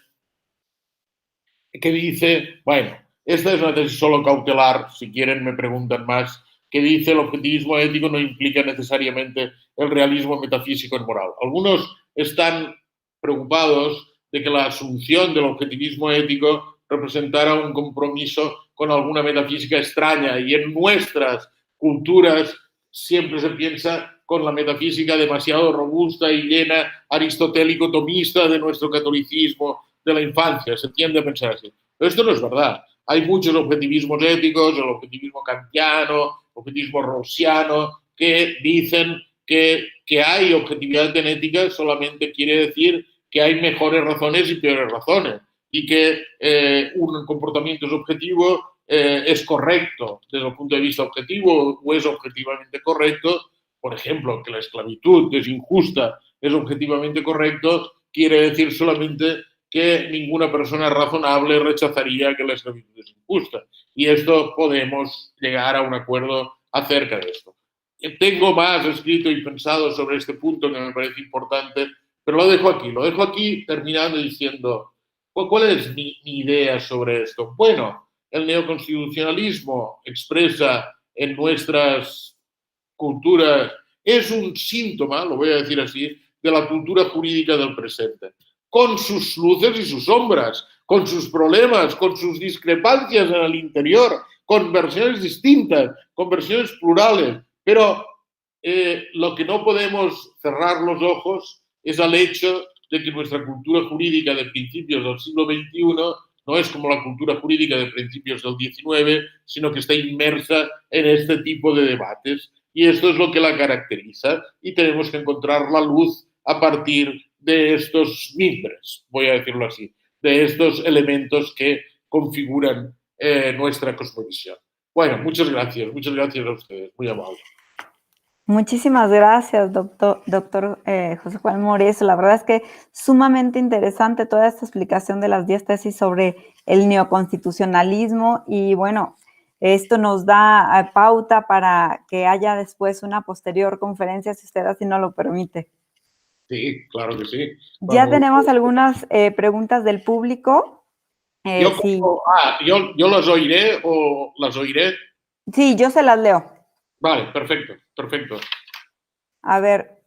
que dice, bueno, esta es una tesis solo cautelar, si quieren me preguntan más, que dice el objetivismo ético no implica necesariamente el realismo metafísico y moral. Algunos están preocupados de que la asunción del objetivismo ético representara un compromiso con alguna metafísica extraña, y en nuestras culturas siempre se piensa con la metafísica demasiado robusta y llena aristotélico-tomista de nuestro catolicismo de la infancia. Se tiende a pensar así. Pero esto no es verdad. Hay muchos objetivismos éticos, el objetivismo kantiano, el objetivismo rawlsiano, que dicen que hay objetividad genética solamente quiere decir que hay mejores razones y peores razones, y que un comportamiento subjetivo es correcto desde el punto de vista objetivo o es objetivamente correcto. Por ejemplo, que la esclavitud es injusta, es objetivamente correcto, quiere decir solamente que ninguna persona razonable rechazaría que la esclavitud es injusta. Y esto podemos llegar a un acuerdo acerca de esto. Tengo más escrito y pensado sobre este punto que me parece importante, pero lo dejo aquí terminando diciendo, ¿cuál es mi idea sobre esto? Bueno, el neoconstitucionalismo expresa en nuestras culturas, es un síntoma, lo voy a decir así, de la cultura jurídica del presente, con sus luces y sus sombras, con sus problemas, con sus discrepancias en el interior, con versiones distintas, con versiones plurales, pero lo que no podemos cerrar los ojos es al hecho de que nuestra cultura jurídica de principios del siglo XXI no es como la cultura jurídica de principios del XIX, sino que está inmersa en este tipo de debates. Y esto es lo que la caracteriza, y tenemos que encontrar la luz a partir de estos mimbres, voy a decirlo así, de estos elementos que configuran nuestra cosmovisión. Bueno, muchas gracias a ustedes, muy amables. Muchísimas gracias, doctor José Juan Moreso. La verdad es que sumamente interesante toda esta explicación de las 10 tesis sobre el neoconstitucionalismo y bueno, esto nos da pauta para que haya después una posterior conferencia, si usted así no lo permite. Sí, claro que sí. Ya tenemos algunas preguntas del público. Sí. ¿Yo las oiré o las oiré? Sí, yo se las leo. Vale, perfecto, perfecto. A ver,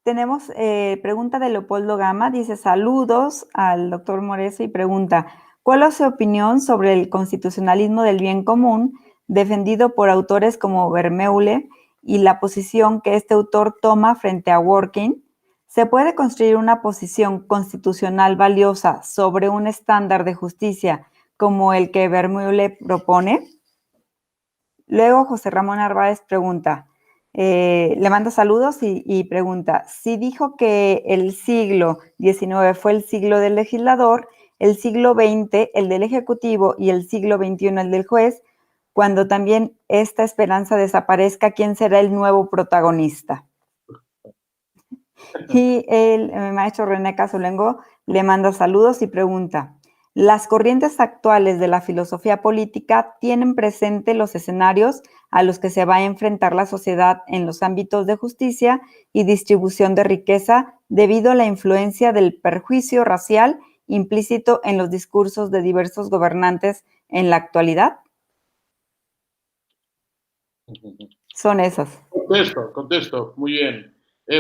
tenemos pregunta de Leopoldo Gama, dice saludos al doctor Moreso y pregunta, ¿cuál es su opinión sobre el constitucionalismo del bien común defendido por autores como Vermeule y la posición que este autor toma frente a Working? ¿Se puede construir una posición constitucional valiosa sobre un estándar de justicia como el que Vermeule propone? Luego José Ramón Narváez pregunta, le manda saludos y pregunta, si dijo que el siglo XIX fue el siglo del legislador, el siglo XX el del ejecutivo y el siglo XXI el del juez, cuando también esta esperanza desaparezca, ¿quién será el nuevo protagonista? Y el maestro René Casolengo le manda saludos y pregunta, ¿las corrientes actuales de la filosofía política tienen presente los escenarios a los que se va a enfrentar la sociedad en los ámbitos de justicia y distribución de riqueza debido a la influencia del perjuicio racial implícito en los discursos de diversos gobernantes en la actualidad? Son esas. Contesto. Muy bien.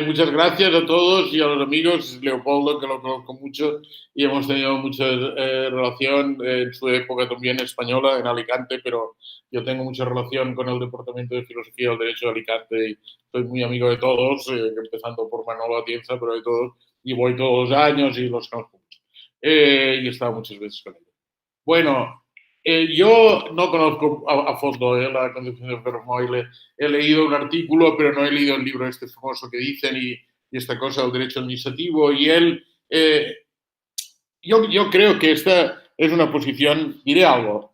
Muchas gracias a todos y a los amigos. Leopoldo, que lo conozco mucho y hemos tenido mucha relación en su época también española, en Alicante, pero yo tengo mucha relación con el Departamento de Filosofía del Derecho de Alicante y soy muy amigo de todos, empezando por Manolo Atienza, pero de todos, y voy todos los años y los conozco mucho. Y he estado muchas veces con ellos. Bueno, yo no conozco a fondo la Concepción de Vermoyle. He leído un artículo, pero no he leído el libro este famoso que dicen y esta cosa del derecho administrativo. Y él, yo creo que esta es una posición, diré algo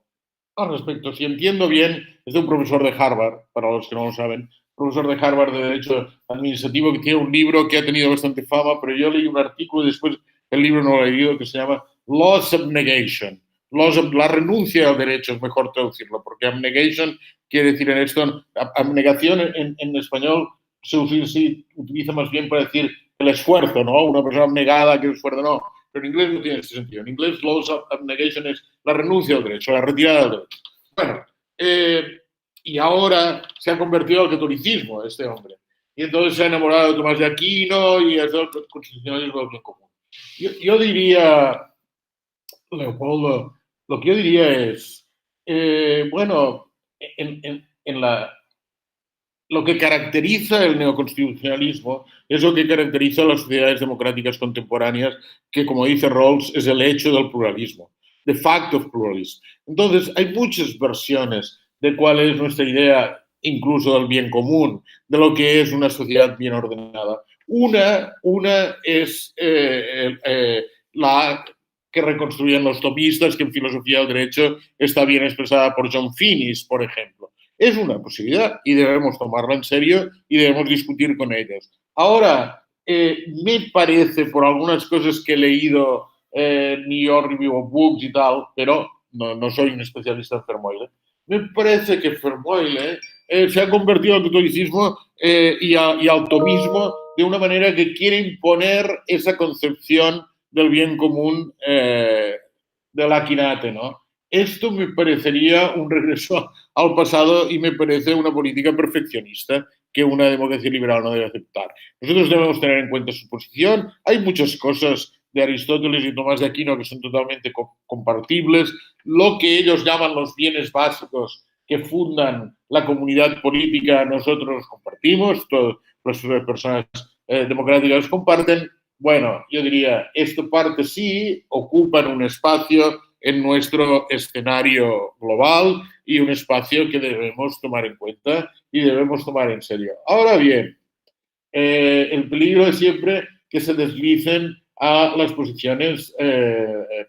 al respecto. Si entiendo bien, es de un profesor de Harvard, para los que no lo saben, profesor de Harvard de Derecho Administrativo, que tiene un libro que ha tenido bastante fama, pero yo leí un artículo y después el libro no lo he leído, que se llama Loss Abnegation. La renuncia al derecho es mejor traducirlo, porque abnegation quiere decir en esto, abnegación en español se utiliza más bien para decir el esfuerzo, ¿no? Una persona abnegada que esfuerzo, no. Pero en inglés no tiene este sentido. En inglés, loss abnegation es la renuncia al derecho, la retirada del derecho. Bueno, y ahora se ha convertido al catolicismo este hombre. Y entonces se ha enamorado de Tomás de Aquino y es el constitucionalismo del bien común. Yo diría, Leopoldo, lo que yo diría es, bueno, lo que caracteriza el neoconstitucionalismo es lo que caracteriza a las sociedades democráticas contemporáneas, que, como dice Rawls, es el hecho del pluralismo, the fact of pluralism. Entonces, hay muchas versiones de cuál es nuestra idea, incluso del bien común, de lo que es una sociedad bien ordenada. Una es la que reconstruyen los topistas, que en filosofía del derecho está bien expresada por John Finnis, por ejemplo. Es una posibilidad y debemos tomarla en serio y debemos discutir con ellos. Ahora, me parece, por algunas cosas que he leído, New York Review of Books y tal, pero no soy un especialista en Vermoyle, me parece que Vermoyle se ha convertido al catolicismo y al tomismo de una manera que quiere imponer esa concepción del bien común de la quinate, ¿no? Esto me parecería un regreso al pasado y me parece una política perfeccionista que una democracia liberal no debe aceptar. Nosotros debemos tener en cuenta su posición. Hay muchas cosas de Aristóteles y Tomás de Aquino que son totalmente compartibles. Lo que ellos llaman los bienes básicos que fundan la comunidad política, nosotros compartimos, todas las personas democráticas comparten. Bueno, yo diría, esta parte sí ocupan un espacio en nuestro escenario global y un espacio que debemos tomar en cuenta y debemos tomar en serio. Ahora bien, el peligro es siempre que se deslicen a las posiciones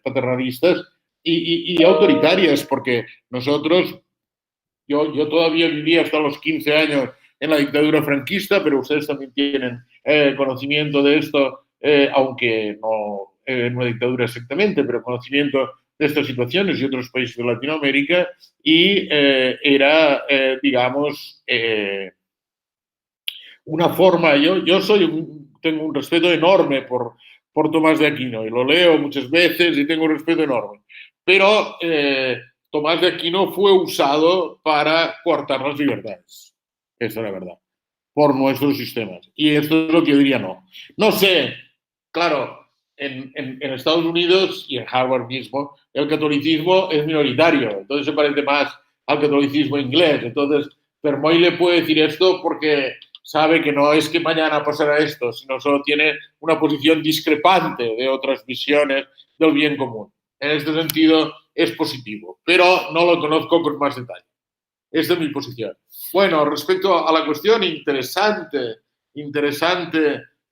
paternalistas y autoritarias, porque nosotros, yo todavía vivía hasta los 15 años en la dictadura franquista, pero ustedes también tienen conocimiento de esto, aunque no en una dictadura exactamente, pero conocimiento de estas situaciones y otros países de Latinoamérica, y era, digamos, una forma. Yo tengo un respeto enorme por Tomás de Aquino y lo leo muchas veces y tengo un respeto enorme, pero Tomás de Aquino fue usado para coartar las libertades, esa es la verdad, por nuestros sistemas, y esto es lo que yo diría no. No sé, claro, en Estados Unidos y en Harvard mismo el catolicismo es minoritario, entonces se parece más al catolicismo inglés. Entonces Vermoy le puede decir esto porque sabe que no es que mañana pasará esto, sino solo tiene una posición discrepante de otras visiones del bien común. En este sentido es positivo, pero no lo conozco con más detalle. Esta es mi posición. Bueno, respecto a la cuestión interesante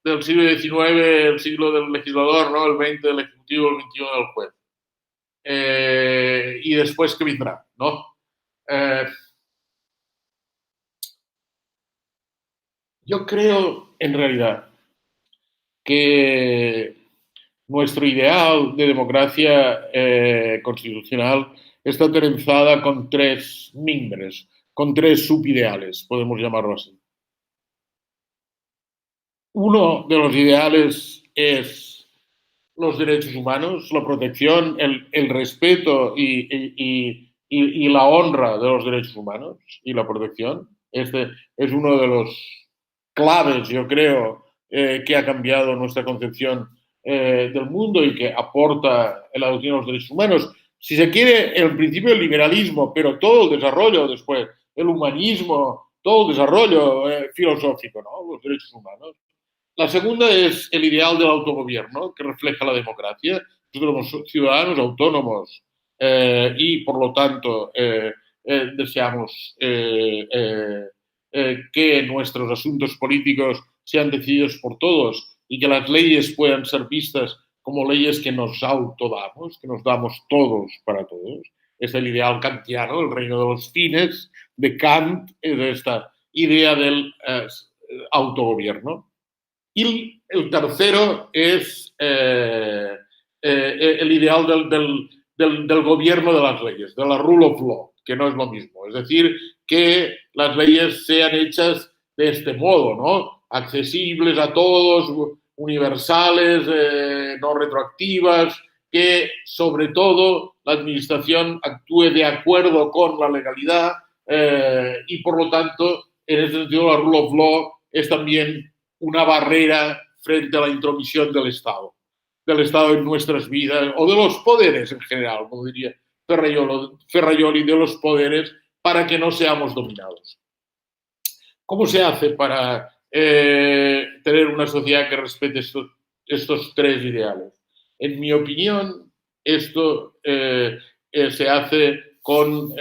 del siglo XIX, el siglo del legislador, ¿no? El XX del ejecutivo, el XXI del juez. Y después, ¿qué vendrá? ¿No? Yo creo, en realidad, que nuestro ideal de democracia constitucional está trenzada con tres mimbres, con tres subideales, podemos llamarlo así. Uno de los ideales es los derechos humanos, la protección, el respeto y la honra de los derechos humanos y la protección. Este es uno de los claves, yo creo, que ha cambiado nuestra concepción del mundo y que aporta la doctrina de los derechos humanos. Si se quiere, el principio del liberalismo, pero todo el desarrollo después, el humanismo, todo el desarrollo filosófico, ¿no? Los derechos humanos. La segunda es el ideal del autogobierno, que refleja la democracia. Nosotros somos ciudadanos autónomos y, por lo tanto, deseamos que nuestros asuntos políticos sean decididos por todos y que las leyes puedan ser vistas como leyes que nos autodamos, que nos damos todos para todos. Es el ideal kantiano, el reino de los fines de Kant, de esta idea del autogobierno. Y el tercero es el ideal del gobierno de las leyes, de la rule of law, que no es lo mismo. Es decir, que las leyes sean hechas de este modo, ¿no? Accesibles a todos, universales, no retroactivas, que sobre todo la administración actúe de acuerdo con la legalidad y por lo tanto, en ese sentido, la rule of law es también una barrera frente a la intromisión del Estado en nuestras vidas, o de los poderes en general, como diría Ferraioli, de los poderes, para que no seamos dominados. ¿Cómo se hace para tener una sociedad que respete estos tres ideales? En mi opinión, esto se hace con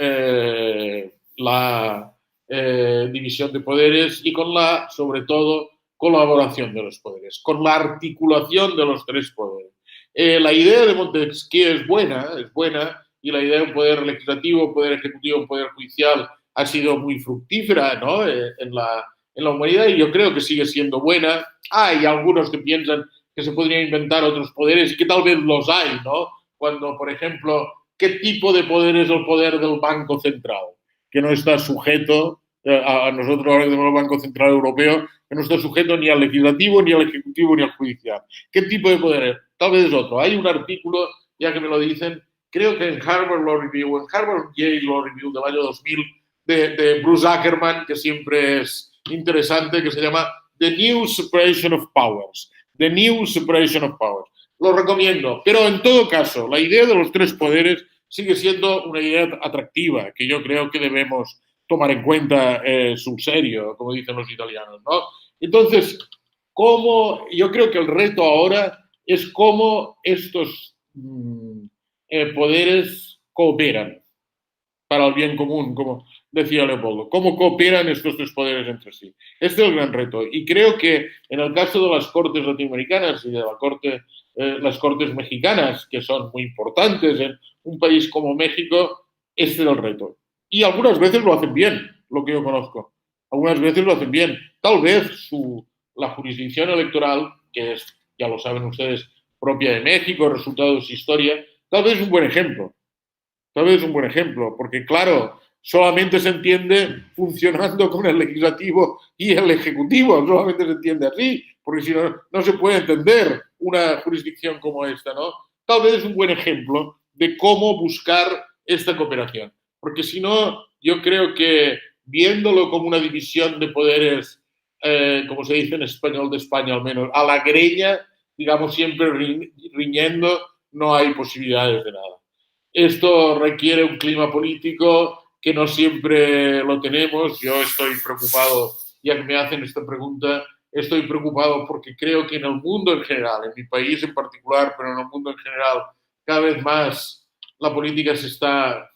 la división de poderes y con la, sobre todo, colaboración de los poderes, con la articulación de los tres poderes. La idea de Montesquieu es buena, y la idea de un poder legislativo, un poder ejecutivo, un poder judicial ha sido muy fructífera, ¿no? en la humanidad, y yo creo que sigue siendo buena. Hay algunos que piensan que se podrían inventar otros poderes y que tal vez los hay, ¿no? Cuando, por ejemplo, ¿qué tipo de poder es el poder del Banco Central? Que no está sujeto a nosotros ahora tenemos el Banco Central Europeo, que no está sujeto ni al legislativo, ni al ejecutivo, ni al judicial. ¿Qué tipo de poder es? Tal vez es otro. Hay un artículo, ya que me lo dicen, creo que en Harvard Law Review, en Harvard Yale Law Review del año 2000, de Bruce Ackerman, que siempre es interesante, que se llama The New Separation of Powers. The New Separation of Powers. Lo recomiendo. Pero en todo caso, la idea de los tres poderes sigue siendo una idea atractiva, que yo creo que debemos tomar en cuenta sul serio, como dicen los italianos, ¿no? Entonces, yo creo que el reto ahora es cómo estos poderes cooperan para el bien común, como decía Leopoldo. ¿Cómo cooperan estos tres poderes entre sí? Este es el gran reto. Y creo que en el caso de las Cortes latinoamericanas y de las Cortes mexicanas, que son muy importantes en un país como México, este es el reto. Y algunas veces lo hacen bien, lo que yo conozco. algunas veces lo hacen bien. Tal vez la jurisdicción electoral, que es, ya lo saben ustedes, propia de México, resultados, historia, tal vez es un buen ejemplo. Tal vez es un buen ejemplo, porque claro, solamente se entiende funcionando con el legislativo y el ejecutivo, solamente se entiende así, porque si no, no se puede entender una jurisdicción como esta, ¿no? Tal vez es un buen ejemplo de cómo buscar esta cooperación, porque si no, yo creo que viéndolo como una división de poderes, como se dice en español de España al menos, a la greña, digamos, siempre riñendo, no hay posibilidades de nada. Esto requiere un clima político que no siempre lo tenemos. Yo estoy preocupado, ya que me hacen esta pregunta, estoy preocupado porque creo que en el mundo en general, en mi país en particular, pero en el mundo en general, cada vez más la política se está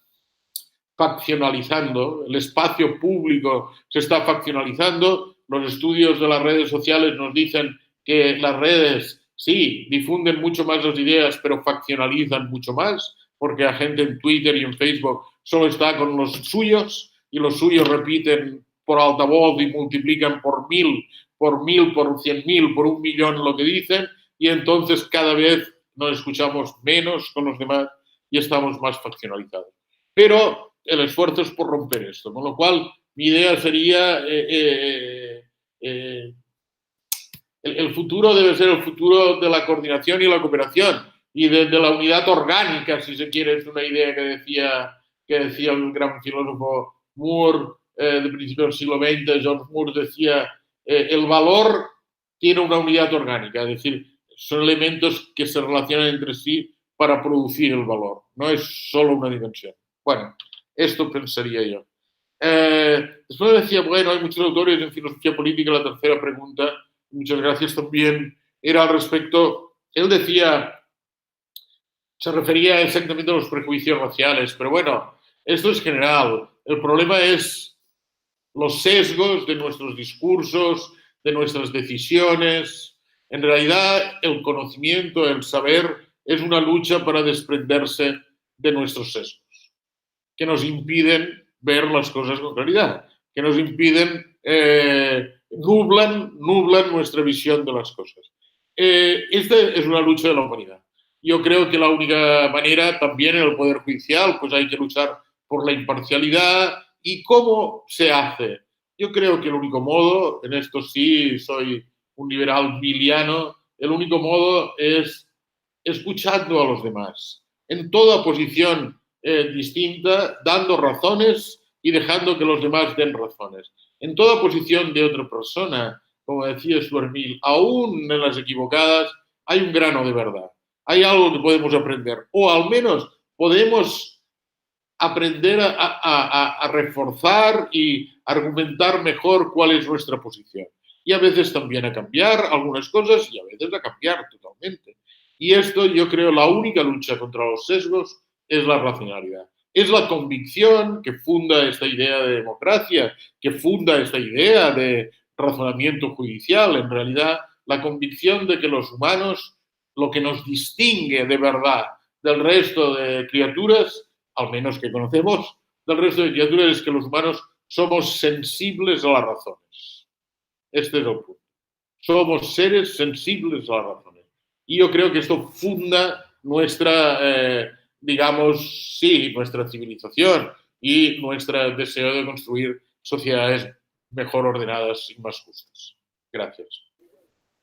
faccionalizando, el espacio público se está faccionalizando. Los estudios de las redes sociales nos dicen que las redes, sí, difunden mucho más las ideas, pero faccionalizan mucho más, porque la gente en Twitter y en Facebook solo está con los suyos y los suyos repiten por altavoz y multiplican por 1000, por 100.000, por 1.000.000 lo que dicen, y entonces cada vez nos escuchamos menos con los demás y estamos más faccionalizados. Pero el esfuerzo es por romper esto, con lo cual mi idea sería el futuro debe ser el futuro de la coordinación y la cooperación y de la unidad orgánica, si se quiere. Es una idea que decía el gran filósofo Moore de principios del siglo XX. George Moore decía, el valor tiene una unidad orgánica, es decir, son elementos que se relacionan entre sí para producir el valor, no es solo una dimensión. Bueno, esto pensaría yo. Después decía, bueno, hay muchos autores en filosofía política. La tercera pregunta, muchas gracias también, era al respecto. Él decía, se refería exactamente a los prejuicios raciales, pero bueno, esto es general. El problema es los sesgos de nuestros discursos, de nuestras decisiones. En realidad, el conocimiento, el saber, es una lucha para desprenderse de nuestros sesgos, que nos impiden ver las cosas con claridad, que nos impiden, nublan nuestra visión de las cosas. Esta es una lucha de la humanidad. Yo creo que la única manera, también en el Poder Judicial, pues hay que luchar por la imparcialidad. ¿Y cómo se hace? Yo creo que el único modo, en esto sí soy un liberal miliano, el único modo es escuchando a los demás, en toda posición distinta, dando razones y dejando que los demás den razones. En toda posición de otra persona, como decía Stuart Mill, aún en las equivocadas, hay un grano de verdad. Hay algo que podemos aprender, o al menos podemos aprender a reforzar y argumentar mejor cuál es nuestra posición. Y a veces también a cambiar algunas cosas y a veces a cambiar totalmente. Y esto, yo creo, la única lucha contra los sesgos es la racionalidad. Es la convicción que funda esta idea de democracia, que funda esta idea de razonamiento judicial. En realidad, la convicción de que los humanos, lo que nos distingue de verdad del resto de criaturas, al menos que conocemos, del resto de criaturas, es que los humanos somos sensibles a las razones. Este es el punto. Somos seres sensibles a las razones. Y yo creo que esto funda nuestra, digamos, sí, nuestra civilización y nuestro deseo de construir sociedades mejor ordenadas y más justas. Gracias.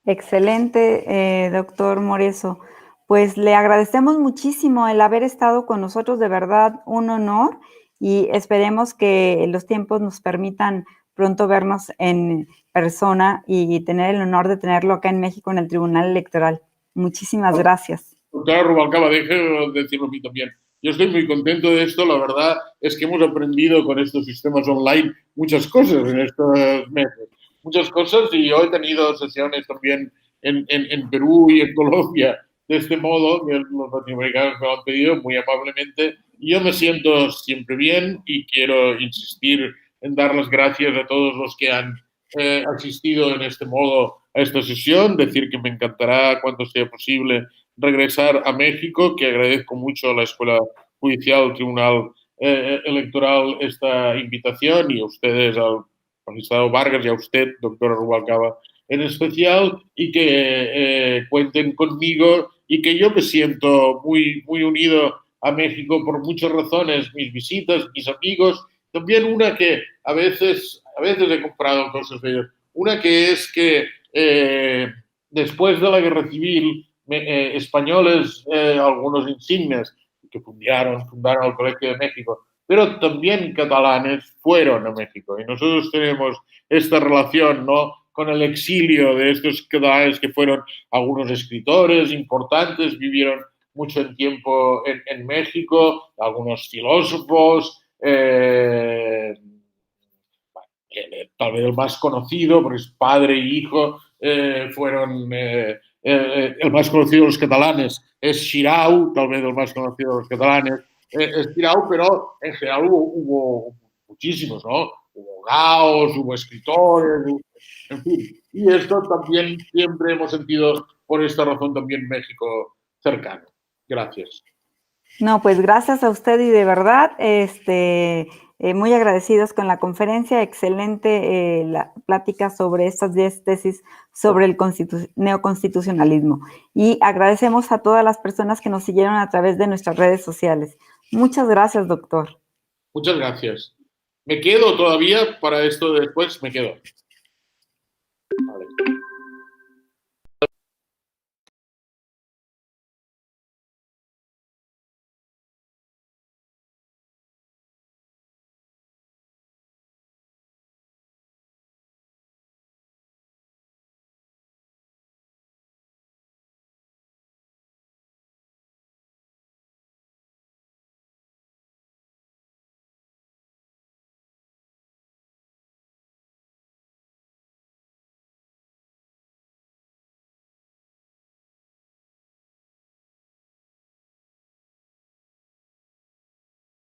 Excelente, doctor Moreso. Pues le agradecemos muchísimo el haber estado con nosotros, de verdad, un honor, y esperemos que los tiempos nos permitan pronto vernos en persona y tener el honor de tenerlo acá en México en el Tribunal Electoral. Muchísimas gracias. Doctora Rubalcaba, déjeme decirlo a mí también. Yo estoy muy contento de esto. La verdad es que hemos aprendido con estos sistemas online muchas cosas en estos meses. Muchas cosas, y yo he tenido sesiones también en Perú y en Colombia de este modo, que los latinoamericanos me lo han pedido muy amablemente. Y yo me siento siempre bien y quiero insistir en dar las gracias a todos los que han asistido en este modo a esta sesión, decir que me encantará cuando sea posible regresar a México, que agradezco mucho a la Escuela Judicial, Tribunal Electoral esta invitación, y a ustedes, al magistrado Vargas y a usted, doctora Rubalcaba, en especial, y que cuenten conmigo y que yo me siento muy, muy unido a México por muchas razones, mis visitas, mis amigos, también una que a veces he comprado cosas de ellos, una que es que después de la guerra civil, españoles, algunos insignes que fundaron el Colegio de México, pero también catalanes fueron a México. Y nosotros tenemos esta relación, ¿no?, con el exilio de estos catalanes que fueron algunos escritores importantes, vivieron mucho tiempo en México, algunos filósofos, tal vez el más conocido, porque es padre y hijo, fueron el más conocido de los catalanes es Xirau, tal vez el más conocido de los catalanes es Xirau, pero en general hubo muchísimos, ¿no? Hubo gaos, hubo escritores, en fin. Y esto también siempre hemos sentido, por esta razón, también México cercano. Gracias. No, pues gracias a usted y de verdad, muy agradecidos con la conferencia, excelente la plática sobre estas 10 tesis sobre el neoconstitucionalismo. Y agradecemos a todas las personas que nos siguieron a través de nuestras redes sociales. Muchas gracias, doctor. Muchas gracias. Me quedo todavía para esto de después, me quedo.